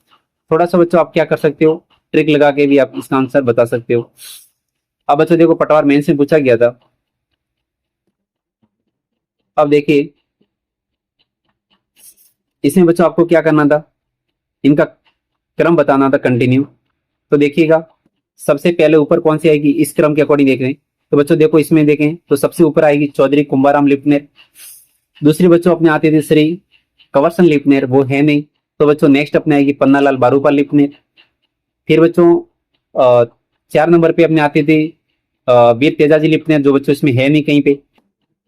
थोड़ा सा बच्चों आप क्या कर सकते हो, ट्रिक लगा के भी आप इसका आंसर बता सकते हो। अब बच्चों देखो पटवार मेंस में पूछा गया था। अब देखिए इसमें बच्चों आपको क्या करना था, इनका क्रम बताना था कंटिन्यू। तो देखिएगा सबसे पहले ऊपर कौन सी आएगी, इस क्रम के अकॉर्डिंग देख रहे हैं। तो बच्चों देखो इसमें देखें तो सबसे ऊपर आएगी चौधरी कुंभाराम लिपनेर। दूसरी बच्चों अपने आती थी श्री कंवरसन लिपनेर, वो है नहीं। तो बच्चों नेक्स्ट अपने आएगी पन्नालाल बारूपाल लिपनेर। फिर बच्चों 4 नंबर पे अपने आती थी वीर तेजाजी लिपनेर, जो बच्चों इसमें है नहीं कहीं पे।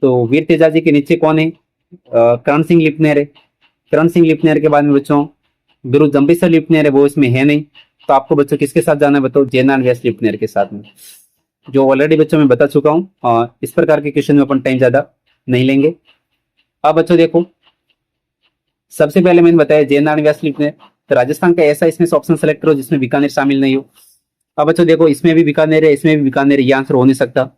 तो वीर तेजाजी के नीचे कौन है, करण सिंह लिपनेर है। करण सिंह लिपनेर के बाद में बच्चों गुरु जम्बेसर लिपनेर है, वो इसमें है नहीं। तो आपको बच्चों किसके साथ जाना है बताओ, जयनारायण व्यास लिपनेर के साथ में, जो ऑलरेडी बच्चों मैं बता चुका हूँ। इस प्रकार के क्वेश्चन में अपन टाइम ज्यादा नहीं लेंगे। अब बच्चों देखो सबसे पहले मैंने बताया जयनारायण व्यास लिपनेर, तो राजस्थान का ऐसा इसमें से ऑप्शन सेलेक्ट करो जिसमें बीकानेर शामिल नहीं हो। अब बच्चों देखो इसमें भी बीकानेर है, इसमें भी बीकानेर है, ये आंसर हो नहीं सकता।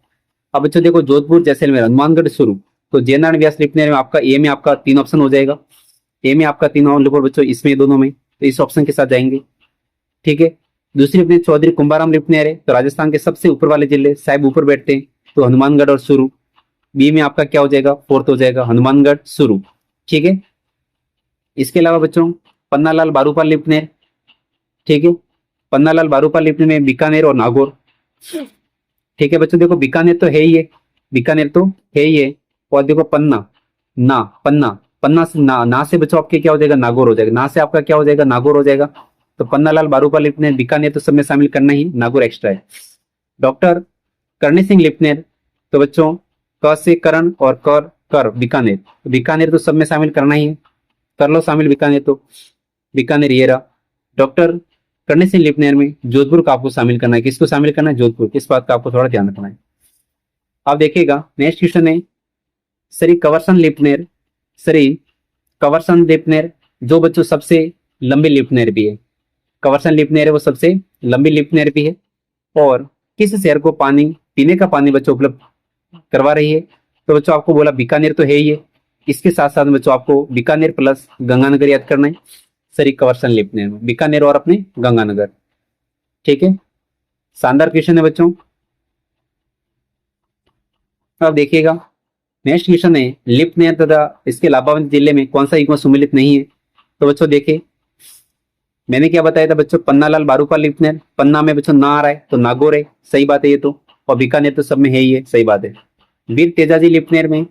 अब बच्चों देखो जोधपुर जैसलमेर हनुमानगढ़ शुरू, तो जयनारायण व्यास लिपनेर में आपका ए में आपका 3 ऑप्शन हो जाएगा। ए में आपका 3 ऑप्शन बच्चों इसमें दोनों में, तो इस ऑप्शन के साथ जाएंगे। ठीक है, दूसरी अपने चौधरी कुंभाराम लिपनेर है, तो राजस्थान के सबसे ऊपर वाले जिले साहिब ऊपर बैठते हैं, तो हनुमानगढ़ और शुरू। बी में आपका क्या हो जाएगा, 4th हो जाएगा हनुमानगढ़ शुरू। ठीक है, इसके अलावा बच्चों पन्नालाल बारूपाल लिपनेर। ठीक है, पन्नालाल बारूपाल लिपनेर में बीकानेर और नागौर। ठीक है बच्चों देखो बीकानेर तो है ही है, बीकानेर तो है ही है। और देखो पन्ना, ना पन्ना, पन्ना से ना से बच्चों आपके क्या हो जाएगा, नागौर हो जाएगा। ना से आपका क्या हो जाएगा, नागौर हो जाएगा। तो पन्नालाल बारूपाल लिपनेर बीकानेर तो सब में शामिल करना ही, नागौर एक्स्ट्रा है। डॉक्टर करणी सिंह लिपनेर, तो बच्चों क से करण और कर बीकानेर, तो बीकानेर तो सब में शामिल करना ही है, कर लो शामिल बीकानेर। तो बीकानेर ये रहा। डॉक्टर करणी सिंह लिपनेर में जोधपुर का आपको शामिल करना है, किसको शामिल करना है, जोधपुर। इस बात का आपको थोड़ा ध्यान रखना है। आप देखिएगा नेक्स्ट क्वेश्चन है श्री कंवरसन लिपनेर, श्री कंवरसन लिपनेर जो बच्चों सबसे लंबी लिपनेर भी है, कंवरसन लिपनेर है वो सबसे लंबी लिपनेर भी है। और किस शहर को पानी, पीने का पानी बच्चों उपलब्ध करवा रही है? तो बच्चों आपको बोला बीकानेर तो है ही है, इसके साथ साथ बच्चों आपको बीकानेर प्लस गंगानगर याद करना है। श्री कंवरसन लिपनेर में बीकानेर और अपने गंगानगर। ठीक है, शानदार क्वेश्चन है बच्चों। अब देखिएगा नेक्स्ट क्वेश्चन है लिपनेर तथा इसके लाभावंत जिले में कौन सा युग्म सुमिलित नहीं है? तो बच्चों देखिए मैंने क्या बताया था बच्चों, पन्नालाल बारूपाल लिपनेर, पन्ना में बच्चों ना आ रहा है तो नागौर है, सही बात है ये तो। और बीकानेर तो सब में है ही है, सही बात है। वीर तेजाजी लिपनेर में,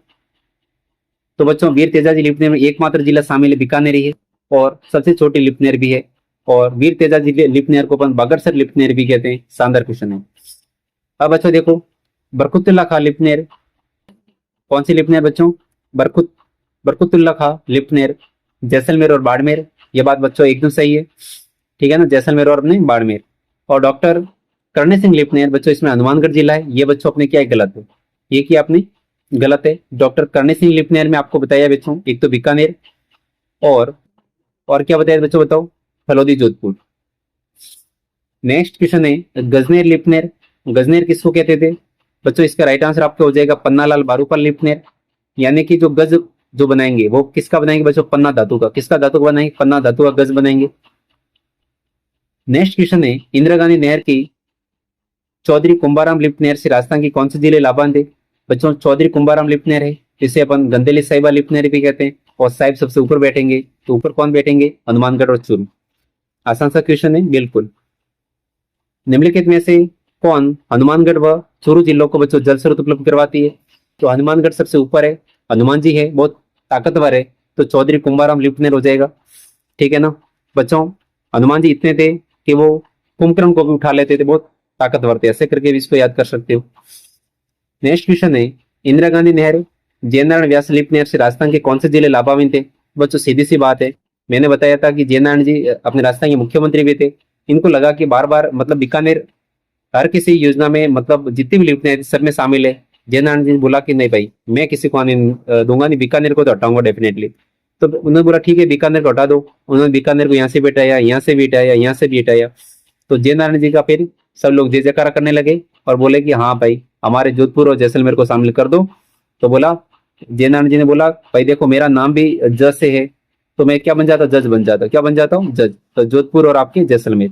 तो बच्चों वीर तेजाजी लिपनेर में एकमात्र जिला शामिल है बीकानेर ही है, और सबसे छोटी लिपनेर भी है। और वीर तेजाजी लिपनेर को अपन बागरसर लिपनेर भी कहते हैं। शानदार क्वेश्चन है। अब बच्चों देखो बरकुतुल्ला खां लिपनेर, कौन सी लिपनेर बच्चों, बरकुतुल्ला खां लिपनेर जैसलमेर और बाड़मेर। ये बात बच्चों एकदम सही है, ठीक है ना, जैसलमेर और अपने बाड़मेर। और डॉक्टर करणी सिंह लिपनेर बच्चों इसमें हनुमानगढ़ जिला है, ये बच्चों अपने क्या है, गलत है, ये कि आपने गलत है। डॉक्टर करणी सिंह लिपनेर में आपको बताया बच्चों एक तो बीकानेर और क्या बताया बच्चों बताओ, फलोदी जोधपुर। नेक्स्ट क्वेश्चन है गजनेर लिपनेर, गजनेर किसको कहते थे बच्चों? इसका राइट आंसर आपका हो जाएगा पन्नालाल बारूपाल लिपनेर। यानी कि जो गज जो बनाएंगे वो किसका बनाएंगे बच्चों, पन्ना धातु का। किसका धातु का बनाएंगे, पन्ना धातु का गज बनाएंगे। नेक्स्ट क्वेश्चन है इंदिरा गांधी नहर की चौधरी कुंभाराम लिपनेर से राजस्थान की कौन से जिले लाभान्वित है? बच्चों चौधरी कुंभाराम लिपनेर है, जिसे अपन गंदेली साहिबा लिपनेर भी कहते हैं। और साहिब सबसे ऊपर बैठेंगे, तो ऊपर कौन बैठेंगे, हनुमानगढ़ और चूरू। आसान सा क्वेश्चन है बिल्कुल। निम्नलिखित में से कौन हनुमानगढ़ व चूरू जिलों को बच्चों जल स्रोत उपलब्ध करवाती है? तो हनुमानगढ़ सबसे ऊपर है, हनुमान जी है, बहुत ताकतवर है, तो चौधरी कुंभाराम लिपनेर हो जाएगा। ठीक है ना बच्चों, हनुमान जी इतने थे कि वो कुंभकर्ण को भी उठा लेते थे, बहुत ताकतवर थे, ऐसे करके भी इसको याद कर सकते हो। नेक्स्ट क्वेश्चन है इंदिरा गांधी नहर जयनारायण व्यास लिपनेर से राजस्थान के कौन से जिले लाभान्वित थे? बच्चों सीधी सी बात है, मैंने बताया था कि जयनारायण जी अपने राजस्थान के मुख्यमंत्री भी थे, इनको लगा कि बार बार मतलब बीकानेर हर किसी योजना में मतलब जितनी भी लिफ्ट है सब में शामिल है। जयनारायण जी ने बोला कि नहीं भाई, मैं किसी को आने दूंगा नहीं, बीकानेर को तो हटाऊंगा डेफिनेटली। तो उन्होंने बोला ठीक है बीकानेर को हटा दो। उन्होंने बीकानेर को यहाँ से भी हटाया, यहाँ से भी हटाया, यहाँ से भी हटाया। तो जयनारायण जी का फिर सब लोग जय जयकार करने लगे और बोले कि हाँ भाई हमारे जोधपुर और जैसलमेर को शामिल कर दो। तो बोला, जयनारायण जी ने बोला भाई देखो मेरा नाम भी जज से है, तो मैं क्या बन जाता, जज बन जाता। क्या बन जाता हूँ, जज। तो जोधपुर और आपके जैसलमेर।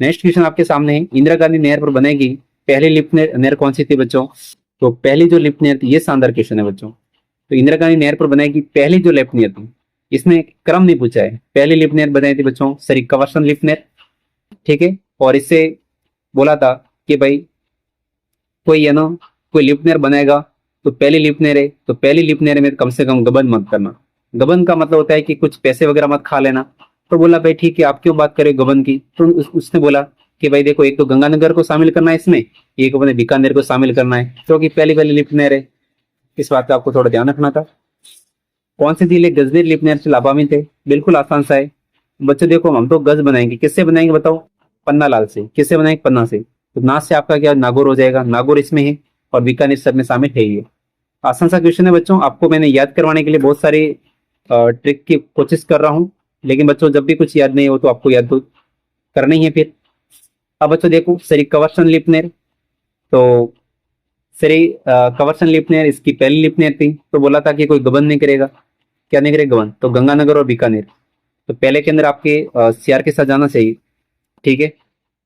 नेक्स्ट क्वेश्चन आपके सामने है, इंदिरा गांधी नहर पर बनेगी पहली लिफ्ट नहर कौन सी थी बच्चों? तो पहली जो लिफ्ट नहर थी, ये शानदार क्वेश्चन है बच्चों। तो इंदिरा गांधी नहर पर बनाएगी पहली जो लिफ्ट नहर थी, इसने क्रम नहीं पूछा है। पहली लिफ्ट नहर बनाई थी बच्चों श्री कवर्सन लिफ्ट नहर, ठीक है। और इससे बोला था कि भाई कोई है ना, कोई लिफ्ट नहर बनाएगा तो पहली लिफ्ट नहर है, तो पहली लिफ्ट नहर में कम से कम गबन मत करना। गबन का मतलब होता है कि कुछ पैसे वगैरह मत खा लेना। तो बोला भाई ठीक है, आप क्यों बात करें गबन की? तो उसने बोला कि भाई देखो एक तो गंगानगर को शामिल करना है इसमें, एक अपने बीकानेर को शामिल करना है, क्योंकि पहली वाली लिफ्ट नहर है। इस बात का आपको थोड़ा ध्यान रखना था। कौन से जिले गजनीर लिफ्ट नहर से लाभान्वित है? बिल्कुल आसान सा है बच्चों। देखो हम तो गज बनाएंगे, किससे बनाएंगे बताओ? पन्नालाल से। किससे बनाएंगे? पन्ना से। तो नास से आपका क्या, नागौर हो जाएगा। नागौर इसमें है और बीकानेर सब में शामिल है। ये आसान सा क्वेश्चन है बच्चों। आपको मैंने याद करवाने के लिए बहुत सारी ट्रिक की कोशिश कर रहा हूँ, लेकिन बच्चों जब भी कुछ याद नहीं हो तो आपको याद तो करना ही है फिर। अब बच्चों देखो श्री कवर्सन लिफ्ट नहर, तो श्री कवर्सन लिफ्ट नहर इसकी पहली लिफ्ट नहर थी। तो बोला था कि कोई गबन नहीं करेगा। क्या नहीं करेगा? गबन। तो गंगानगर और बीकानेर, तो पहले के अंदर आपके सीआर के साथ जाना चाहिए, ठीक है।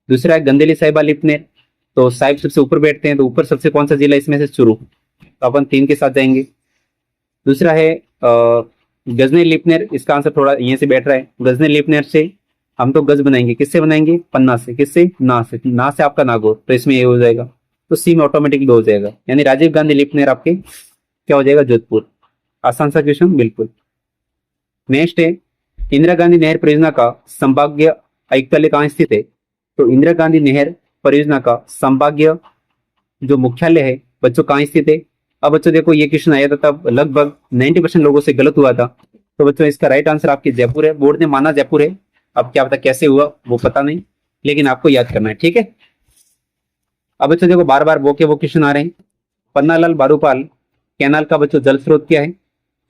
दूसरा है गंदेली साहिबा लिफ्ट नहर, तो साहिब सबसे ऊपर बैठते हैं, तो ऊपर सबसे कौन सा जिला इसमें से? चूरू। तो अपन 3 के साथ जाएंगे। दूसरा है गजनी लिफ्ट नहर, इसका आंसर थोड़ा यहीं से बैठ रहा है। गजनी लिफ्ट नहर से हम तो गज बनाएंगे, किससे बनाएंगे? पन्ना से। किससे? ना से। ना से आपका नागौर, तो इसमें ये हो जाएगा। तो सी में ऑटोमेटिकली हो जाएगा, यानी राजीव गांधी लिफ्ट नहर आपके क्या हो जाएगा? जोधपुर। आसान सा क्वेश्चन बिल्कुल। नेक्स्ट है, इंदिरा गांधी नहर परियोजना का संभागीय आयुक्तालय कहाँ स्थित है? तो इंदिरा गांधी नहर परियोजना का संभागीय जो मुख्यालय है बच्चों कहाँ स्थित है? अब बच्चों देखो ये क्वेश्चन आया था तब लगभग 90% लोगों से गलत हुआ था। तो बच्चों इसका राइट आंसर आपकी जयपुर है। बोर्ड ने माना जयपुर है, अब क्या पता कैसे हुआ वो पता नहीं, लेकिन आपको याद करना है, ठीक है। अब बच्चों देखो बार बार वो क्वेश्चन आ रहे हैं। पन्नालाल बारूपाल कैनाल का बच्चों जल स्रोत क्या है?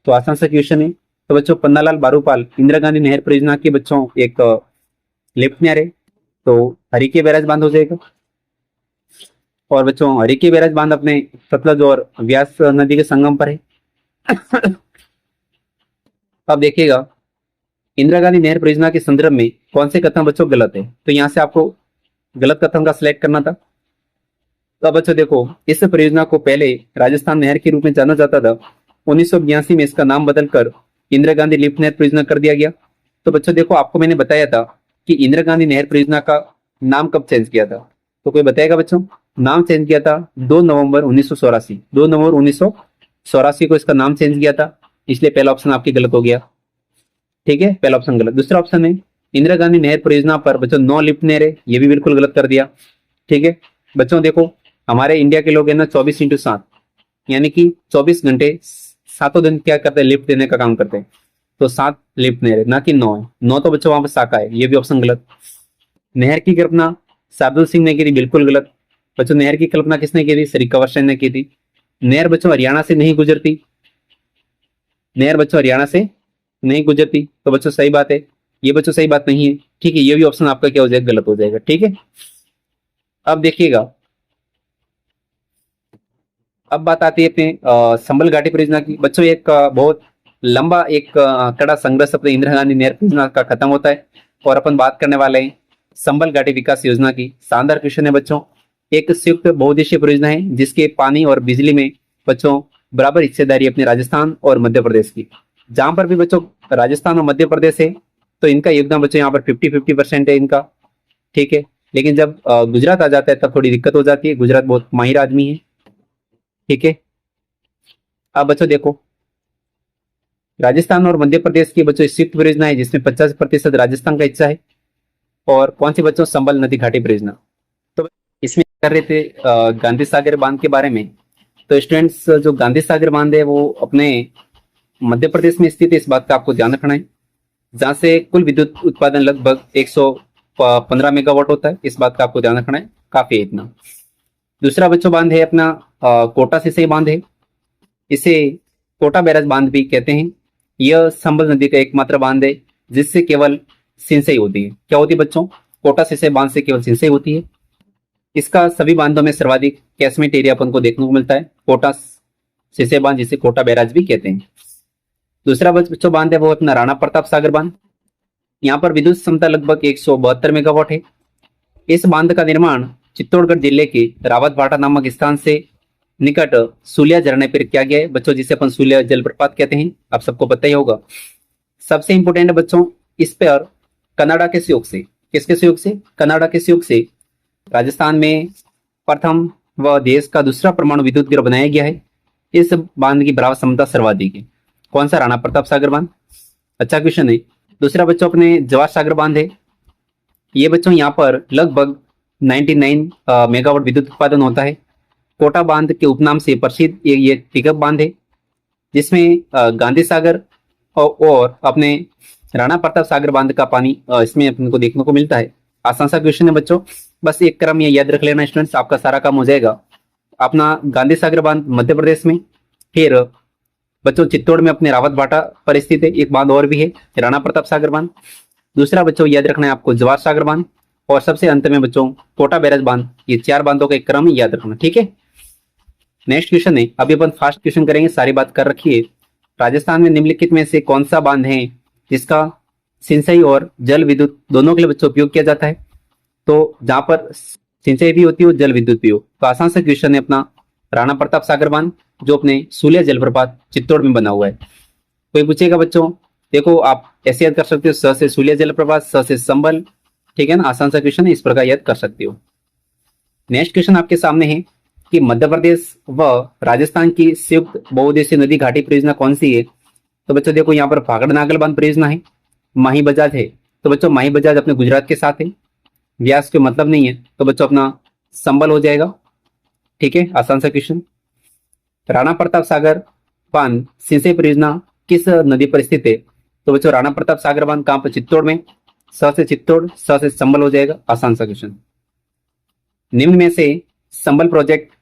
तो आसान सा क्वेश्चन है। तो बच्चों पन्नालाल बारूपाल इंदिरा गांधी नहर परियोजना की बच्चों एक लिफ्ट नहर है, तो हरिके बैराज बांध हो जाएगा। और बच्चों हरिके बैराज बांध अपने सतलज और व्यास नदी के संगम पर है। अब देखिएगा इंदिरा गांधी नहर परियोजना के संदर्भ में कौन से कथन बच्चों गलत है? तो यहाँ से आपको गलत कथन का सिलेक्ट करना था। तो अब बच्चों देखो इस परियोजना को पहले राजस्थान नहर के रूप में जाना जाता था। 1982 में इसका नाम बदलकर इंदिरा गांधी लिफ्ट नहर परियोजना कर दिया गया। तो बच्चों देखो आपको मैंने बताया था कि इंदिरा गांधी नहर परियोजना का नाम कब चेंज किया था? तो कोई बताएगा बच्चों? नाम चेंज किया था 2 नवंबर 1984। 2 नवंबर 1984 को इसका नाम चेंज किया था, इसलिए पहला ऑप्शन आपकी गलत हो गया, ठीक है। पहला ऑप्शन गलत। दूसरा ऑप्शन है इंदिरा गांधी नहर परियोजना पर बच्चों 9 लिफ्ट नहर है, ये भी बिल्कुल गलत कर दिया, ठीक है। बच्चों देखो हमारे इंडिया के लोग है ना 24/7, यानी कि 24 घंटे 7 दिन क्या करते हैं? लिफ्ट देने का काम करते हैं। तो 7 लिफ्ट नहर है, ना कि 9 है। 9 तो बच्चों वहां पर शाखा है, ये भी ऑप्शन गलत। नहर की कल्पना शार्दुल सिंह ने की थी, बिल्कुल गलत। बच्चों नहर की कल्पना किसने की थी? श्री कंवर सिंह ने की थी। नहर बच्चों हरियाणा से नहीं गुजरती, नहर बच्चों हरियाणा से नहीं गुजरती, तो बच्चों सही बात है। ये बच्चों सही बात नहीं है, ठीक है। ये भी ऑप्शन आपका क्या हो जाएगा? गलत हो जाएगा, ठीक है। अब देखिएगा, अब बात आती है अपने संबल घाटी परियोजना की। बच्चों एक बहुत लंबा एक कड़ा संघर्ष अपने इंदिरा गांधी नहर परियोजना का खत्म होता है, और अपन बात करने वाले हैं संबल घाटी विकास योजना की। शानदार क्वेश्चन है बच्चों। एक संयुक्त बहुउद्देशीय परियोजना है जिसके पानी और बिजली में बच्चों बराबर हिस्सेदारी अपने राजस्थान और मध्य प्रदेश की। जहां पर भी बच्चों राजस्थान और मध्य प्रदेश है तो इनका योगदान बच्चों यहाँ पर 50-50% है इनका, ठीक है। लेकिन जब गुजरात आ जाता है तब थोड़ी दिक्कत हो जाती है। गुजरात बहुत माहिर आदमी है, ठीक है। अब बच्चों देखो राजस्थान और मध्य प्रदेश की बच्चों संयुक्त परियोजना है जिसमें 50% राजस्थान का हिस्सा है। और कौन सी बच्चों? संबल नदी घाटी परियोजना। तो इसमें कर रहे थे गांधी सागर बांध के बारे में। तो स्टूडेंट्स जो गांधी सागर बांध है वो अपने मध्य प्रदेश में स्थित है, इस बात का आपको ध्यान रखना है। जहां से कुल विद्युत उत्पादन लगभग 115 मेगावाट होता है। इस बात का आपको ध्यान रखना है, काफी है इतना। दूसरा बच्चों बांध है अपना कोटा सिंचाई बांध है। इसे कोटा बैराज बांध भी कहते हैं। यह संबल नदी का एकमात्र बांध है जिससे केवल सिंचाई होती है। क्या होती है बच्चों? कोटा सिंचाई बांध से केवल सिंचाई होती है। इसका सभी बांधों में सर्वाधिक कैचमेंट एरिया अपन को देखने को मिलता है, कोटा सिंचाई बांध, जिसे कोटा बैराज भी कहते हैं। दूसरा बच्चों बांध है वो अपना राणा प्रताप सागर बांध। यहाँ पर विद्युत क्षमता लगभग 172 मेगावाट है। इस बांध का निर्माण चित्तौड़गढ़ जिले के रावत भाटा नामक स्थान से निकट सूलिया झरने पर किया गया है बच्चों, जिसे अपन सूलिया जलप्रपात कहते हैं, आप सबको पता ही होगा। सबसे इंपोर्टेंट है बच्चों, इस पर कनाडा के सहयोग से, किसके सहयोग से? कनाडा के सहयोग से राजस्थान में प्रथम व देश का दूसरा परमाणु विद्युत गृह बनाया गया है। इस बांध की भराव क्षमता सर्वाधिक है। कौन सा? राणा प्रताप सागर बांध। अच्छा क्वेश्चन है। दूसरा बच्चों अपने जवाहर सागर बांध है। ये बच्चों यहाँ पर लगभग 99 मेगावाट विद्युत उत्पादन होता है। कोटा बांध के उपनाम से प्रसिद्ध ये टिकअप बांध है, जिसमें गांधी सागर और अपने राणा प्रताप सागर बांध का पानी इसमें अपने को देखने को मिलता है। आसान सा क्वेश्चन है बच्चों, बस एक क्रम ये याद रख लेना स्टूडेंट्स, आपका सारा काम हो जाएगा। अपना गांधी सागर बांध मध्य प्रदेश में, फिर बच्चों चित्तौड़ में अपने रावत भाटा पर स्थित है। एक बांध और भी है, राणा प्रताप सागर बांध। दूसरा बच्चों याद रखना है आपको जवाहर सागर बांध, और सबसे अंत में बच्चों कोटा बैराज बांध। ये 4 बांधों का एक क्रम याद रखना, ठीक है। नेक्स्ट क्वेश्चन है, अभी अपन फास्ट क्वेश्चन करेंगे, सारी बात कर रखी है। राजस्थान में निम्नलिखित में से कौन सा बांध है जिसका सिंचाई और जल विद्युत दोनों के लिए बच्चों उपयोग किया जाता है? तो जहां पर सिंचाई भी होती हो, जल विद्युत भी हो। तो आसान सा क्वेश्चन है अपना राणा प्रताप सागर बांध, जो अपने सूलिया जलप्रपात चित्तौड़ में बना हुआ है। कोई पूछेगा बच्चों, देखो आप ऐसे याद कर सकते हो, स से सूलिया जलप्रपात, स से संबल, ठीक है ना। आसान सा क्वेश्चन है, इस प्रकार याद कर सकते हो। नेक्स्ट क्वेश्चन आपके सामने है कि मध्य प्रदेश व राजस्थान की संयुक्त बहुउद्देशीय नदी घाटी परियोजना कौन सी है? तो बच्चों देखो यहाँ पर फागड़ नागल बांध परियोजना है, माही बजाज है। तो बच्चों माही बजाज अपने गुजरात के साथ है, व्यास के मतलब नहीं है, तो बच्चों अपना संबल हो जाएगा, ठीक है। आसान सा क्वेश्चन। राणा प्रताप सागर बांध सिंचाई परियोजना किस नदी पर स्थित है? तो बच्चों राणा प्रताप सागर बांध कहां पर? चित्तौड़ में। स से चित्तौड़, स से संबल हो जाएगा। आसान सा क्वेश्चन। निम्न में से संबल प्रोजेक्ट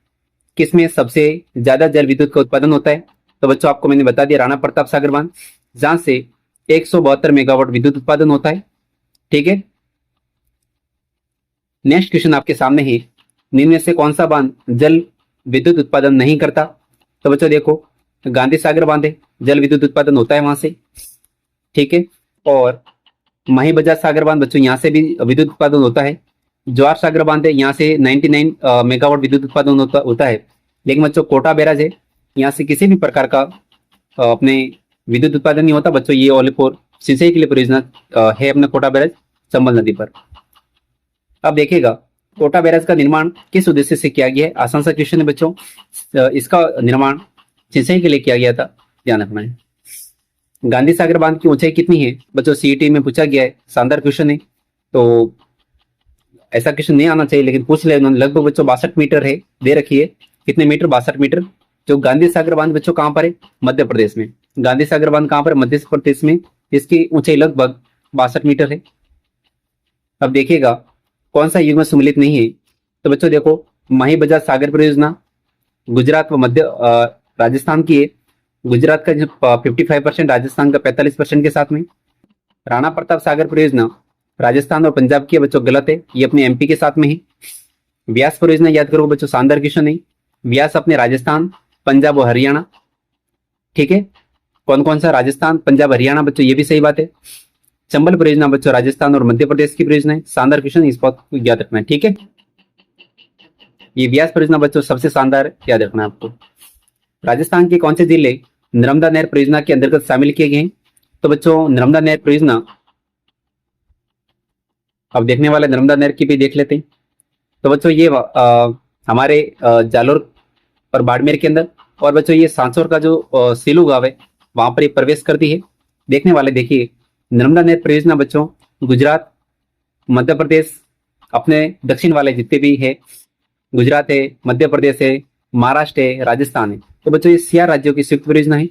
किसमें सबसे ज्यादा जल विद्युत का उत्पादन होता है? तो बच्चों आपको मैंने बता दिया राणा प्रताप सागर बांध, जहां से 172 मेगावाट विद्युत उत्पादन होता है, ठीक है। नेक्स्ट क्वेश्चन आपके सामने है, निम्न में से कौन सा बांध जल विद्युत उत्पादन नहीं करता? तो बच्चों देखो गांधी सागर बांध है, जल विद्युत उत्पादन होता है वहां से, ठीक है। और माही बजाज सागर बांध बच्चों यहाँ से भी विद्युत उत्पादन होता है। जवाहर सागर बांध है, यहाँ से 99 मेगावाट विद्युत उत्पादन होता है। लेकिन बच्चों कोटा बैराज है, यहाँ से किसी भी प्रकार का अपने विद्युत उत्पादन नहीं होता बच्चों। ये ओनली फॉर सिंचाई के लिए परियोजना है अपना कोटा बैराज चंबल नदी पर। अब देखिएगा कोटा बैराज का निर्माण किस उद्देश्य से किया गया है? आसान सा क्वेश्चन है बच्चों, इसका निर्माण सिंचाई के लिए किया गया था, ध्यान रखना है। गांधी सागर बांध की ऊंचाई कितनी है? बच्चों सीईटी में पूछा गया है, शानदार क्वेश्चन है। तो ऐसा क्वेश्चन नहीं आना चाहिए, लेकिन पूछ ले उन्होंने। लगभग बच्चों 62 मीटर है, दे रखी है। कितने मीटर? 62 मीटर। जो गांधी सागर बांध बच्चों कहां पर है? मध्य प्रदेश में। गांधी सागर बांध कहां पर? मध्य प्रदेश में। इसकी ऊंचाई लगभग 62 मीटर है। अब देखिएगा कौन सा युग्म सम्मिलित नहीं है? तो बच्चों देखो माही बजाज सागर परियोजना गुजरात व मध्य राजस्थान की है। गुजरात का 55%, राजस्थान का 45% के साथ में। राणा प्रताप सागर परियोजना राजस्थान और पंजाब की है बच्चों, गलत है, ये अपने एमपी के साथ में है। व्यास परियोजना याद करो बच्चों, शानदार क्वेश्चन है। व्यास अपने राजस्थान, पंजाब और हरियाणा, ठीक है। कौन कौन सा? राजस्थान, पंजाब, हरियाणा बच्चों, ये भी सही बात है। चंबल परियोजना बच्चों राजस्थान और मध्य प्रदेश की परियोजना है। शानदार क्वेश्चन, इस बात को याद रखना है, ठीक है। ये व्यास परियोजना बच्चों सबसे शानदार, याद रखना है आपको। राजस्थान के कौन से जिले नर्मदा नहर परियोजना के अंतर्गत शामिल किए गए हैं? तो बच्चों नर्मदा नहर परियोजना, अब देखने वाले नर्मदा नहर की भी देख लेते हैं। तो बच्चों ये हमारे जालोर और बाड़मेर के अंदर, और बच्चों ये सांसौर का जो सीलू गांव है वहां पर ये प्रवेश करती है। देखने वाले देखिए, नर्मदा नहर परियोजना बच्चों गुजरात, मध्य प्रदेश, अपने दक्षिण वाले जितने भी है, गुजरात है, मध्य प्रदेश है, महाराष्ट्र है, राजस्थान है। तो बच्चों ये 6 राज्यों की संयुक्त परियोजना है।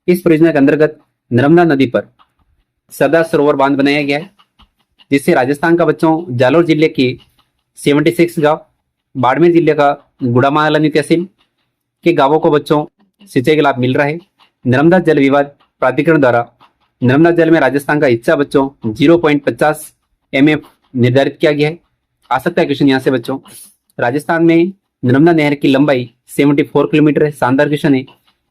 इस परियोजना के अंतर्गत नर्मदा नदी पर सरदार सरोवर बांध बनाया गया है, जिससे राजस्थान का बच्चों जालोर जिले के 76 गांव, बाड़मेर जिले का गुड़ामालानी तहसील के गांवों को बच्चों सिंचाई का लाभ मिल रहा है। नर्मदा जल विवाद प्राधिकरण द्वारा नर्मदा जल में राजस्थान का हिस्सा बच्चों 0.50 MF निर्धारित किया गया है। आ सकता है क्वेश्चन यहाँ से बच्चों। राजस्थान में नर्मदा नहर की लंबाई 74 किलोमीटर है। शानदार क्वेश्चन है।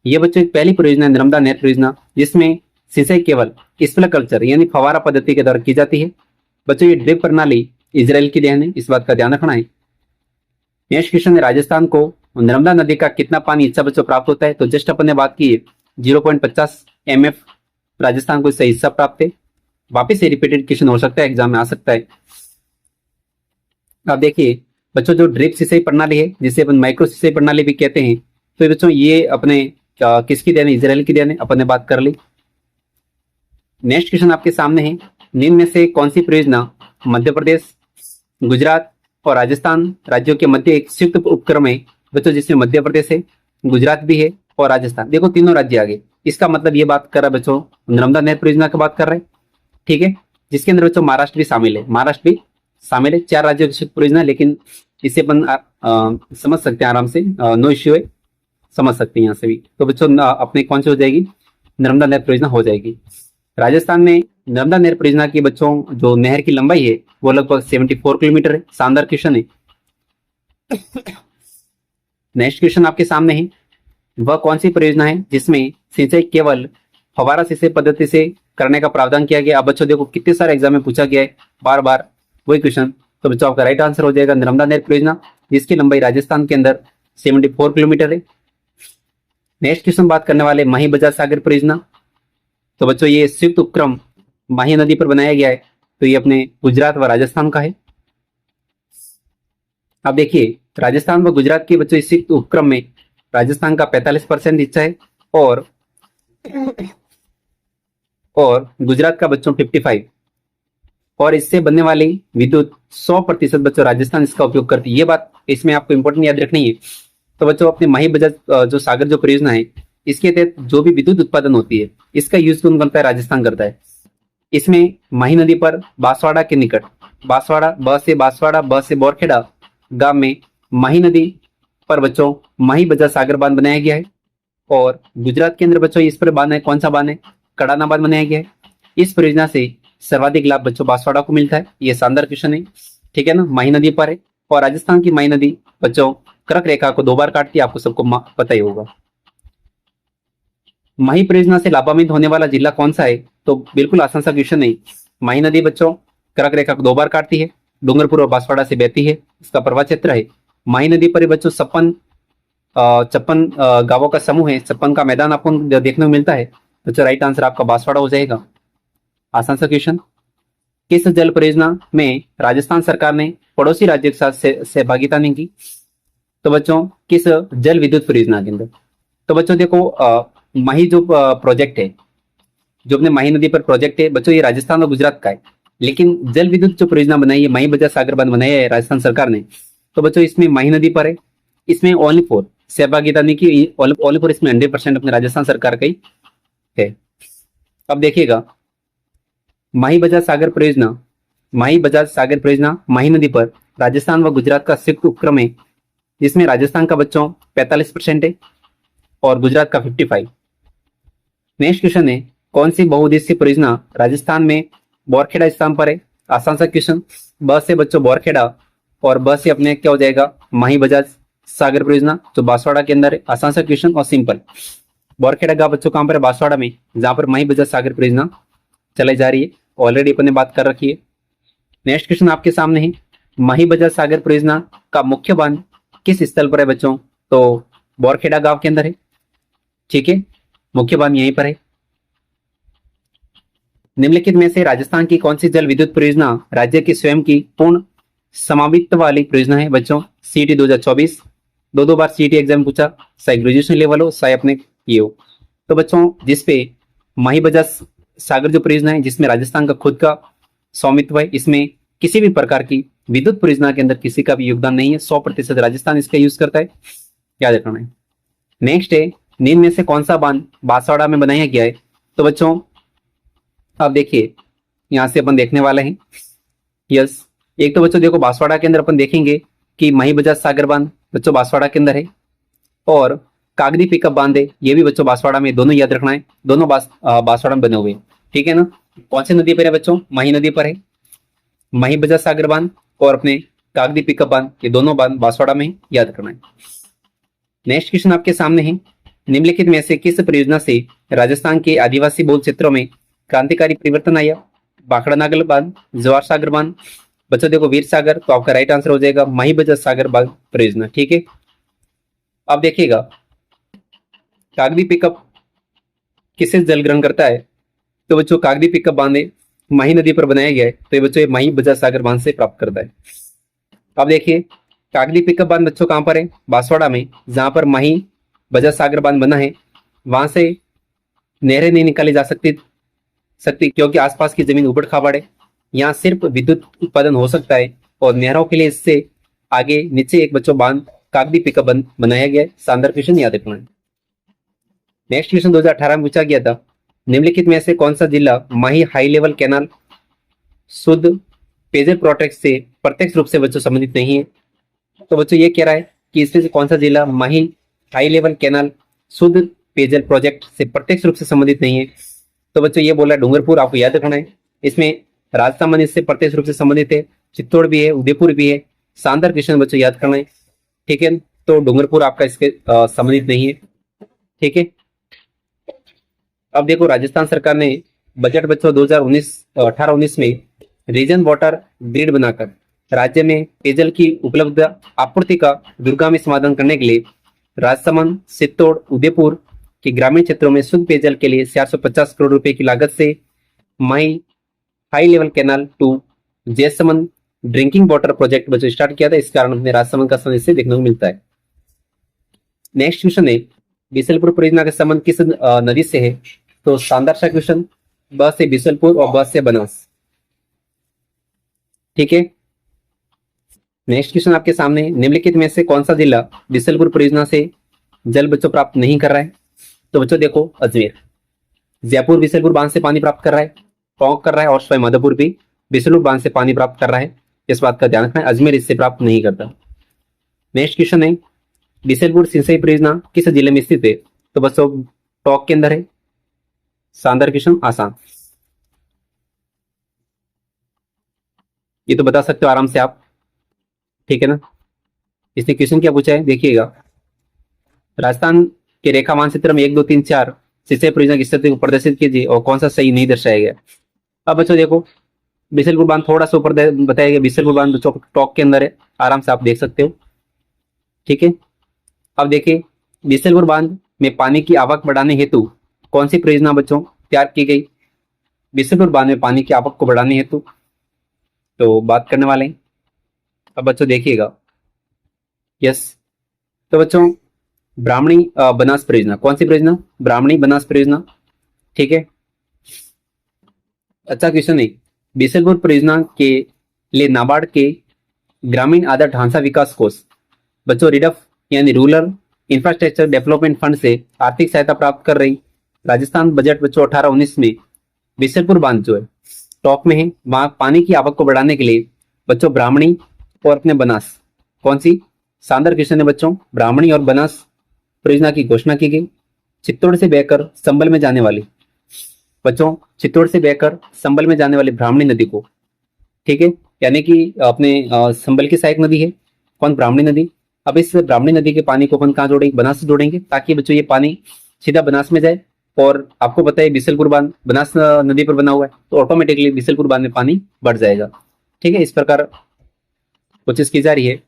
ये बच्चों एक पहली परियोजना है नर्मदा नहर परियोजना, जिसमें सिंचाई केवल स्प्रिंकलर कल्चर यानी फवारा पद्धति के द्वारा की जाती है। बच्चों ये ड्रिप प्रणाली इजराइल की देन है, इस बात का ध्यान रखना है। नेक्स्ट क्वेश्चन है, राजस्थान को नर्मदा नदी का कितना पानी हिस्सा बच्चों प्राप्त होता है? तो जस्ट अपन ने बात की है 0.50 MF राजस्थान को इससे हिस्सा प्राप्त है। वापिस से रिपीटेड क्वेश्चन हो सकता है, एग्जाम में आ सकता है। अब देखिए बच्चों, जो ड्रिप सिंचाई प्रणाली है जिसे अपन माइक्रो सिंचाई प्रणाली भी कहते हैं, तो बच्चों ये अपने किसकी देन है? इजराइल की देन है, अपन ने बात कर ली। नेक्स्ट क्वेश्चन आपके सामने है, निम्न में से कौन सी परियोजना मध्य प्रदेश, गुजरात और राजस्थान राज्यों के मध्य एक संयुक्त उपक्रम है बच्चों, जिसमें मध्य प्रदेश है, गुजरात भी है और राजस्थान। देखो तीनों राज्य आ गए। इसका मतलब ये बात कर रहा है बच्चों, नर्मदा नहर परियोजना की बात कर रहे हैं, ठीक है, जिसके अंदर बच्चों महाराष्ट्र भी शामिल है। महाराष्ट्र भी शामिल है। 4 राज्यों की संयुक्त परियोजना, लेकिन इसे अपन समझ सकते हैं आराम से, नो इश्यू है, समझ सकते हैं यहाँ से भी। तो बच्चों अपने कौन सी हो जाएगी? नर्मदा नहर परियोजना हो जाएगी। राजस्थान में नर्मदा नहर परियोजना की बच्चों जो नहर की लंबाई है वो लगभग 74 किलोमीटर है। शानदार क्वेश्चन है। नेक्स्ट क्वेश्चन आपके सामने है, वह कौन सी परियोजना है जिसमें सिंचाई केवल फवारा सिंचाई पद्धति से करने का प्रावधान किया गया? अब बच्चों देखो कितने सारे एग्जाम में पूछा गया है बार बार वही क्वेश्चन। तो बच्चों आपका राइट आंसर हो जाएगा नर्मदा नहर परियोजना, जिसकी लंबाई राजस्थान के अंदर 74 किलोमीटर है। नेक्स्ट क्वेश्चन बात करने वाले माही बजाज सागर परियोजना। तो बच्चों ये संयुक्त उपक्रम माही नदी पर बनाया गया है, तो ये अपने गुजरात व राजस्थान का है। अब देखिए राजस्थान व गुजरात के बच्चों इस संयुक्त उपक्रम में राजस्थान का 45% हिस्सा है और गुजरात का बच्चों 55, और इससे बनने वाली विद्युत 100% बच्चों राजस्थान इसका उपयोग करती है। ये बात इसमें आपको इंपॉर्टेंट याद रखनी है। तो बच्चों अपने माही बजाज जो सागर जो परियोजना है, इसके तहत जो भी विद्युत उत्पादन होती है इसका यूज कौन करता है? राजस्थान करता है। इसमें माही नदी पर बांसवाड़ा के निकट, बांसवाड़ा ब से बोरखेड़ा गांव में माही नदी पर बच्चों माही बजाज सागर बांध बनाया गया है। और गुजरात के अंदर बच्चों इस पर बांध है, कौन सा बांध है? कड़ाना बांध बनाया गया है। इस परियोजना से सर्वाधिक लाभ बच्चों बांसवाड़ा को मिलता है। ये शानदार क्वेश्चन है, ठीक है ना, माही नदी पर है। और राजस्थान की माही नदी बच्चों कर्क रेखा को 2 बार काटती है, आपको सबको पता ही होगा। माही परियोजना से लाभान्वित होने वाला जिला कौन सा है? तो बिल्कुल आसान सा क्वेश्चन है। माही नदी बच्चों कर्क रेखा को 2 बार काटती है, डूंगरपुर और बांसवाड़ा से बहती है, इसका प्रवाह क्षेत्र है। माही नदी पर बच्चों 56 गांवों का समूह है, 56 का मैदान आपको देखने को मिलता है। बच्चों राइट आंसर आपका बांसवाड़ा हो जाएगा। आसान सा क्वेश्चन। किस जल परियोजना में राजस्थान सरकार ने पड़ोसी राज्य के साथ सहभागिता नहीं की? तो बच्चों किस जल विद्युत परियोजना के अंदर? तो बच्चों देखो माही जो प्रोजेक्ट है, जो अपने माही नदी पर प्रोजेक्ट है बच्चों, ये राजस्थान और गुजरात का है। लेकिन जल विद्युत जो परियोजना बनाई है, माही बजाज सागर बांध बनाया है राजस्थान सरकार ने, तो बच्चों इसमें माही नदी पर है। इसमें ओनली फॉर सहभागिता नहीं की, ओनली फॉर इसमें 100% अपने राजस्थान सरकार का ही है। अब देखिएगा माही बजाज सागर परियोजना, माही बजाज सागर परियोजना माही नदी पर राजस्थान व गुजरात का संयुक्त उपक्रम है, जिसमें राजस्थान का बच्चों 45% है और गुजरात का 55। नेक्स्ट क्वेश्चन है, कौन सी बहुउद्देशीय परियोजना राजस्थान में बोरखेड़ा स्थान पर है? आसान सा क्वेश्चन। ब से बच्चों बोरखेड़ा और ब से अपने क्या हो जाएगा? माही बजाज सागर परियोजना जो बांसवाड़ा के अंदर है। आसान सा क्वेश्चन और सिंपल। बोरखेड़ा गांव बच्चों कहां पर है? बांसवाड़ा में, जहां पर माही बजाज सागर परियोजना चलाई जा रही है। ऑलरेडी अपन ने बात कर रखी है। नेक्स्ट क्वेश्चन आपके सामने है, माही बजाज सागर परियोजना का मुख्य बांध किस स्थल पर है बच्चों? तो बोरखेड़ा गांव के अंदर है, ठीक है, मुख्य बांध यहीं पर है। निम्नलिखित में से राजस्थान की कौन सी जल विद्युत परियोजना राज्य की स्वयं की पूर्ण समावित्व वाली परियोजना है बच्चों? सीटी 2024, 2 बार सीटी एग्जाम पूछा, चाहे ग्रेजुएशन लेवल हो चाहे अपने ये हो। तो बच्चों जिसपे माही बजाज सागर जो परियोजना है, जिसमें राजस्थान का खुद का स्वामित्व है, इसमें किसी भी प्रकार की विद्युत परियोजना के अंदर किसी का भी योगदान नहीं है। 100% राजस्थान इसका यूज करता है, याद रखना है। नेक्स्ट है, निम्न में से कौन सा बांध बांसवाड़ा में बनाया गया है? तो बच्चों अब देखिए यहाँ से अपन देखने वाले हैं। यस, एक तो बच्चों देखो बांसवाड़ा के अंदर अपन देखेंगे कि माही बजाज सागर बांध बच्चों बांसवाड़ा के अंदर है, और कागदी पिकअप बांध है, ये भी बच्चों बांसवाड़ा में, दोनों याद रखना है, दोनों बांसवाड़ा में बने हुए हैं, ठीक है ना। कौन सी नदी पर है बच्चों? माही नदी पर है, माही बजाज सागर बांध और अपने कागदी पिकअप बांध, ये दोनों बांध बांसवाड़ा में, याद रखना है। नेक्स्ट क्वेश्चन आपके सामने है, निम्नलिखित में से किस परियोजना से राजस्थान के आदिवासी बहुल क्षेत्रों में क्रांतिकारी परिवर्तन आया? भाखड़ा नागल बांध, जवाहर सागर बांध, बच्चों देखो वीर सागर, तो आपका राइट आंसर हो जाएगा माही बजाज सागर बांध परियोजना, ठीक है। अब देखिएगा कागदी पिकअप किससे जल ग्रहण करता है? तो बच्चों कागदी पिकअप बांध माही नदी पर बनाया गया है, तो ये बच्चों ये माही बजाज सागर बांध से प्राप्त करता है। अब देखिए कागदी पिकअप बांध बच्चों कहां पर है? बांसवाड़ा में, जहां पर माही बजाज सागर बांध बना है वहां से नहरें नहीं निकाली जा सकती क्योंकि आसपास की जमीन उबड़ खाबड़ है, यहाँ सिर्फ विद्युत उत्पादन हो सकता है, और नहरों के लिए इससे आगे नीचे एक बच्चों बांध कागदी पिकअप बांध बनाया गया है। शानदार क्वेश्चन, याद रखना है। नेक्स्ट क्वेश्चन 2018 में पूछा गया था, निम्नलिखित में से कौन सा जिला माही हाई लेवल कैनाल शुद्ध पेयजल प्रोजेक्ट से प्रत्यक्ष रूप से बच्चों संबंधित नहीं है? तो बच्चों ये कह रहा है कि इसमें से कौन सा जिला माही हाई लेवल कैनाल शुद्ध पेयजल प्रोजेक्ट से प्रत्यक्ष रूप से संबंधित नहीं है? तो बच्चों ये बोला डूंगरपुर, आपको याद रखना है। इसमें राजस्थान इससे प्रत्यक्ष रूप से संबंधित है, चित्तौड़ भी है, उदयपुर भी है। शानदार क्वेश्चन बच्चों, याद करना है, ठीक है। तो डूंगरपुर आपका इसके संबंधित नहीं है, ठीक है। अब देखो राजस्थान सरकार ने बजट बच्चों 2018-19 में रीजन वाटर ग्रिड बनाकर राज्य में पेयजल की उपलब्ध आपूर्ति का दूरगामी समाधान करने के लिए राजसमंद, चित्तौड़, उदयपुर के ग्रामीण क्षेत्रों में शुद्ध पेयजल के लिए 450 करोड़ रुपए की लागत से Mahi high level canal to Jaisamand drinking water project बच्चों स्टार्ट किया था। इस कारण अपने राजसमंद का संबंध इससे देखने को मिलता है। नेक्स्ट क्वेश्चन है, बिसलपुर परियोजना का संबंध किस नदी से है? तो शानदार सा क्वेश्चन, ब से बिसलपुर और ब से बनास, ठीक है। नेक्स्ट क्वेश्चन आपके सामने, निम्नलिखित में से कौन सा जिला बिसलपुर परियोजना से जल बच्चों प्राप्त नहीं कर रहा है? तो बच्चों देखो अजमेर, जयपुर बिसलपुर बांध से पानी प्राप्त कर रहा है, टोंक कर रहा है, और सवाई माधोपुर भी बिसलपुर बांध से पानी प्राप्त कर रहा है। इस बात का ध्यान रखना है, अजमेर इससे प्राप्त नहीं करता। नेक्स्ट क्वेश्चन है, बिसलपुर सिंचाई परियोजना किस जिले में स्थित है? तो बच्चों टोंक के अंदर है। शानदार क्वेश्चन, आसान, ये तो बता सकते हो आराम से आप, ठीक है ना। इसने क्वेश्चन क्या पूछा है देखिएगा, राजस्थान के रेखा मानचित्र में 1, 2, 3, 4 सिंचाई परियोजना की स्थिति को प्रदर्शित कीजिए और कौन सा सही नहीं दर्शाया गया। अब बच्चों देखो बिसलपुर बांध थोड़ा सा ऊपर बताया गया, बिसलपुर बांध बच्चों टॉक के अंदर है, आराम से आप देख सकते हो, ठीक है। अब देखिए बिसलपुर बांध में पानी की आवक बढ़ाने हेतु कौन सी परियोजना बच्चों तैयार की गई? बिसलपुर बांध में पानी की आवक को बढ़ाने हेतु तो बात करने वाले हैं। अब बच्चों देखिएगा, यस, तो बच्चों ब्राह्मणी बनास परियोजना, कौन सी परियोजना? ब्राह्मणी बनास परियोजना, ठीक है। अच्छा क्वेश्चन है, बिसलपुर परियोजना के लिए नाबार्ड के ग्रामीण आधार ढांचा विकास कोष बच्चों रिडफ यानी रूरल इंफ्रास्ट्रक्चर डेवलपमेंट फंड से आर्थिक सहायता प्राप्त कर रही। राजस्थान बजट बच्चों 18-19 में बिसलपुर बांध जो है टॉप में है, वहां पानी की आवक को बढ़ाने के लिए बच्चों ब्राह्मणी और अपने बनास, कौन सी? शानदार क्वेश्चन है बच्चों, ब्राह्मणी और बनास परियोजना की घोषणा की गई। चित्तौड़ से बहकर संबल में जाने वाली बच्चों, चित्तौड़ से बहकर संबल में जाने वाली ब्राह्मणी नदी को, ठीक है, यानी कि अपने संबल की सहायक नदी है कौन? ब्राह्मणी नदी। अब इस ब्राह्मणी नदी के पानी को अपन कहाँ जोड़ेंगे? बनास से जोड़ेंगे, ताकि बच्चों ये पानी सीधा बनास में जाए। और आपको पता है बिसलपुर बांध बनास नदी पर बना हुआ है, तो ऑटोमेटिकली बिसलपुर बांध में पानी बढ़ जाएगा, ठीक है। इस प्रकार कोशिश की जा रही है।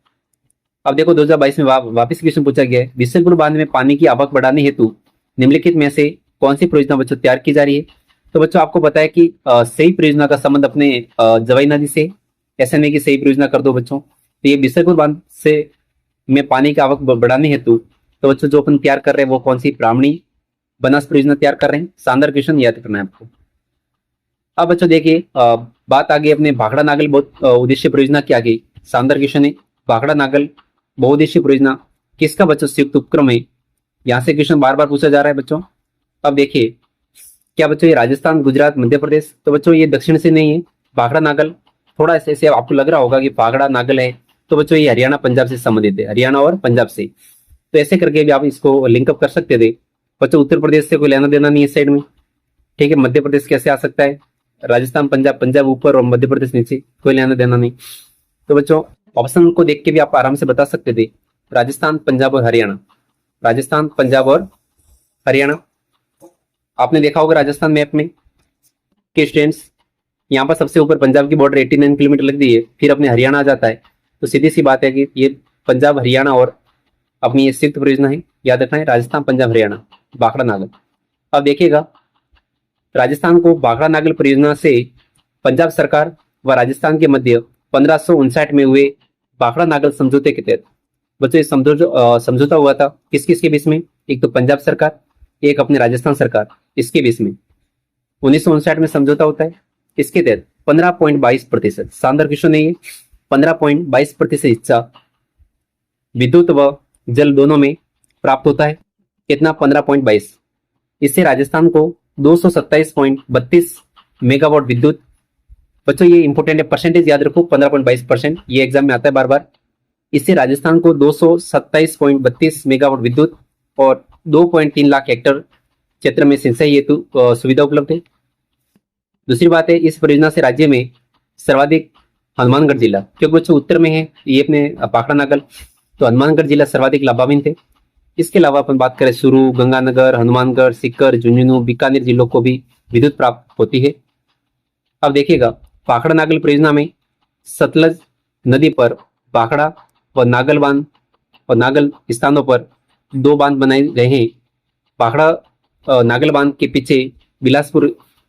अब देखो 2022 में वापिस क्वेश्चन पूछा गया है, बिसलपुर बांध में पानी की आवक बढ़ाने हेतु निम्नलिखित में से कौन सी परियोजना बच्चों तैयार की जा रही है? तो बच्चों आपको पता है कि सही परियोजना का संबंध अपने जवाई नदी से, ऐसा नहीं कि सही परियोजना कर दो बच्चों। तो ये बिसलपुर बांध से में पानी की आवक बढ़ाने हेतु तो बच्चों जो अपन तैयार कर रहे हैं वो कौन सी? ब्राह्मणी बनास परियोजना तैयार कर रहे हैं। शानदार क्वेश्चन, याद करना है आपको। अब बच्चों देखिए बात आ गई अपने भाखड़ा नागल बहुत उद्देश्य परियोजना की आ गई। शानदार क्वेश्चन है, भाखड़ा नागल बहुउद्देश्य परियोजना किसका बच्चों संयुक्त उपक्रम है? यहाँ से क्वेश्चन बार बार पूछा जा रहा है बच्चों। अब देखिए क्या बच्चों ये राजस्थान, गुजरात, मध्य प्रदेश? तो बच्चों ये दक्षिण से नहीं है। भाखड़ा नागल थोड़ा ऐसे आपको लग रहा होगा कि भाखड़ा नागल है, तो बच्चों ये हरियाणा पंजाब से संबंधित है, हरियाणा और पंजाब से। तो ऐसे करके भी आप इसको लिंकअप कर सकते थे। बच्चों उत्तर प्रदेश से कोई लेना देना नहीं है इस साइड में, ठीक है। मध्य प्रदेश कैसे आ सकता है? राजस्थान, पंजाब, पंजाब ऊपर और मध्य प्रदेश नीचे, कोई लेना देना नहीं। तो बच्चों ऑप्शन को देख के भी आप आराम से बता सकते थे, राजस्थान, पंजाब और हरियाणा। राजस्थान, पंजाब और हरियाणा। आपने देखा होगा राजस्थान मैप में कि स्टूडेंट्स यहाँ पर सबसे ऊपर पंजाब की बॉर्डर 89 किलोमीटर लगती है, फिर अपने हरियाणा आ जाता है। तो सीधी सी बात है कि ये पंजाब, हरियाणा और अपनी ये संयुक्त परियोजना है, याद रखना है, राजस्थान, पंजाब, हरियाणा, भाखड़ा नागल। अब देखिएगा राजस्थान को भाखड़ा नागल परियोजना से पंजाब सरकार व राजस्थान के मध्य 1559 में हुए भाखड़ा नागल समझौते के तहत बच्चों ये समझौता हुआ था किस किस के बीच में? एक तो पंजाब सरकार, एक अपने राजस्थान सरकार, इसके बीच में 1959 में समझौता होता है। इसके तहत 15.22%, शानदार क्वेश्चन है ये, 15.22% हिस्सा विद्युत व जल दोनों में प्राप्त होता है। कितना? 15.22। इससे राजस्थान को 227.32 मेगावाट विद्युत, बच्चों ये इंपॉर्टेंट है, परसेंटेज याद रखो, 15.22%, ये एग्जाम में आता है बार बार। इससे राजस्थान को 227.32 मेगावाट विद्युत और 2.3 लाख हेक्टर क्षेत्र में सिंचाई हेतु सुविधा उपलब्ध है। दूसरी बात है, इस परियोजना से राज्य में सर्वाधिक हनुमानगढ़ जिला, क्योंकि बच्चों उत्तर में है ये अपने भाखड़ा नागल, तो हनुमानगढ़ जिला सर्वाधिक लाभान्वित है। इसके अलावा अपन बात करें सुरू, गंगानगर, हनुमानगढ़, सीकर, झुंझुनू, बीकानेर जिलों को भी विद्युत प्राप्त होती है। अब देखिएगा भाखड़ा नागल परियोजना में सतलज नदी पर भाखड़ा व नागल बांध और नागल स्थानों पर 2 बांध बनाए गए हैं। भाखड़ा नागल बांध के पीछे बिलासपुर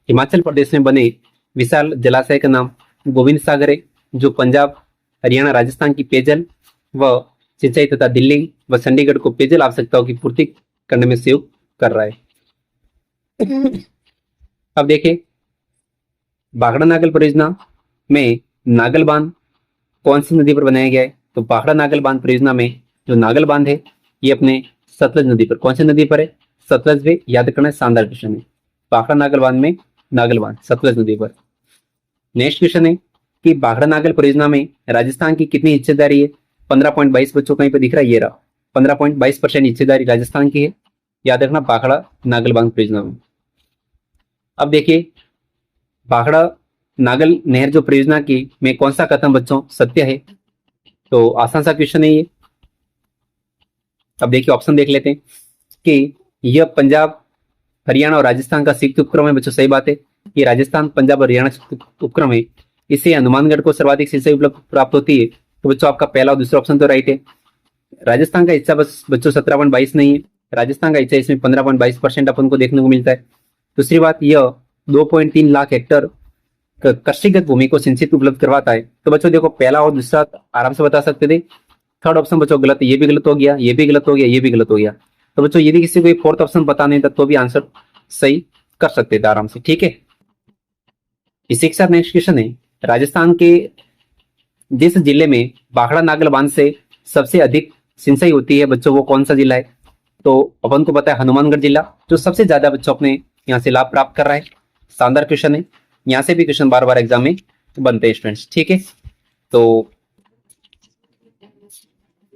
हिमाचल प्रदेश में बने विशाल जलाशय का नाम गोविंद सागर है, जो पंजाब, हरियाणा, राजस्थान की पेयजल व सिंचाई तथा दिल्ली व चंडीगढ़ को पेयजल आवश्यकताओं की पूर्ति करने में सहयोग कर रहा है। अब देखिए भाखड़ा नागल परियोजना में नागल बांध कौन सी नदी पर बनाया गया है? तो भाखड़ा नागल बांध परियोजना में जो नागल बांध है ये अपने सतलज नदी पर, कौन सी नदी पर है? सतलज में, याद करना है, शानदार क्वेश्चन है। भाखड़ा नागल बांध में नागल बांध सतलज नदी पर। नेक्स्ट क्वेश्चन है कि भाखड़ा नागल परियोजना में राजस्थान की कितनी हिस्सेदारी है? 15.22, बच्चों कहीं पर दिख रहा है, ये रहा, 15.22% हिस्सेदारी राजस्थान की है, याद रखना, भाखड़ा नागल बांध परियोजना में। अब देखिए भाखड़ा नागल नहर जो परियोजना की में कौन सा कथन बच्चों सत्य है? तो आसान सा क्वेश्चन है ये। अब देखिए ऑप्शन देख लेते हैं कि यह पंजाब, हरियाणा और राजस्थान का संयुक्त उपक्रम है। बच्चों सही बात है, ये राजस्थान, पंजाब और हरियाणा उपक्रम है, इससे हनुमानगढ़ को सर्वाधिक सिंचाई उपलब्ध प्राप्त होती है। तो बच्चों आपका पहला और दूसरा ऑप्शन तो राइट है। राजस्थान का हिस्सा बस बच्चों 17.22 नहीं है, राजस्थान का हिस्सा इसमें 15.22% अपन को देखने को मिलता है। दूसरी बात, यह 2.3 लाख हेक्टर कृषिगत भूमि को सिंचित उपलब्ध करवाता है। तो बच्चों देखो पहला और दूसरा आराम से बता सकते थे। थर्ड ऑप्शन बच्चों गलत है, ये भी गलत हो गया, ये भी गलत हो गया, ये भी गलत हो गया। तो बच्चों यदि किसी को फोर्थ ऑप्शन पता नहीं था तो भी आंसर सही कर सकते थे आराम से, ठीक है। इसी के साथ नेक्स्ट क्वेश्चन है, राजस्थान के जिस जिले में भाखड़ा नागल बांध से सबसे अधिक सिंचाई होती है बच्चों, वो कौन सा जिला है? तो अपन को पता है हनुमानगढ़ जिला, जो सबसे ज्यादा बच्चों अपने यहाँ से लाभ प्राप्त कर रहा है। शानदार क्वेश्चन है, यहाँ से भी क्वेश्चन बार बार एग्जाम में बनते हैं स्टूडेंट्स, ठीक है। तो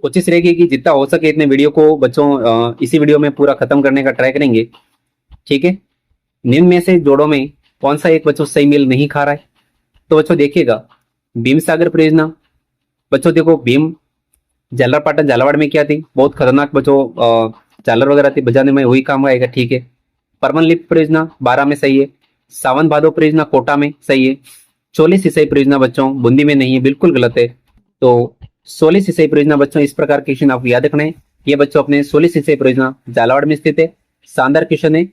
कोशिश रहेगी कि जितना हो सके इतने वीडियो को बच्चों इसी वीडियो में पूरा खत्म करने का ट्राई करेंगे, ठीक है। निम्न में से जोड़ों में कौन सा एक बच्चों सही मेल नहीं खा रहा है? तो बच्चों देखिएगा भीम सागर परियोजना, बच्चों देखो भीम झालर पाटन झालावाड़ में क्या थी, बहुत खतरनाक बच्चों झालर वगैरह थी बजाने में, वही काम आएगा, ठीक है। परमन लिप परियोजना 12 में सही है। सावन भादो परियोजना कोटा में सही है। 44 सिंचाई परियोजना बच्चों बूंदी में नहीं है, बिल्कुल गलत है। तो 16 सिंचाई परियोजना बच्चों इस प्रकार के क्वेश्चन आपको याद रखना है। ये बच्चों अपने 16 सिंचाई परियोजना झालावाड़ में स्थित है। शानदार क्वेश्चन है,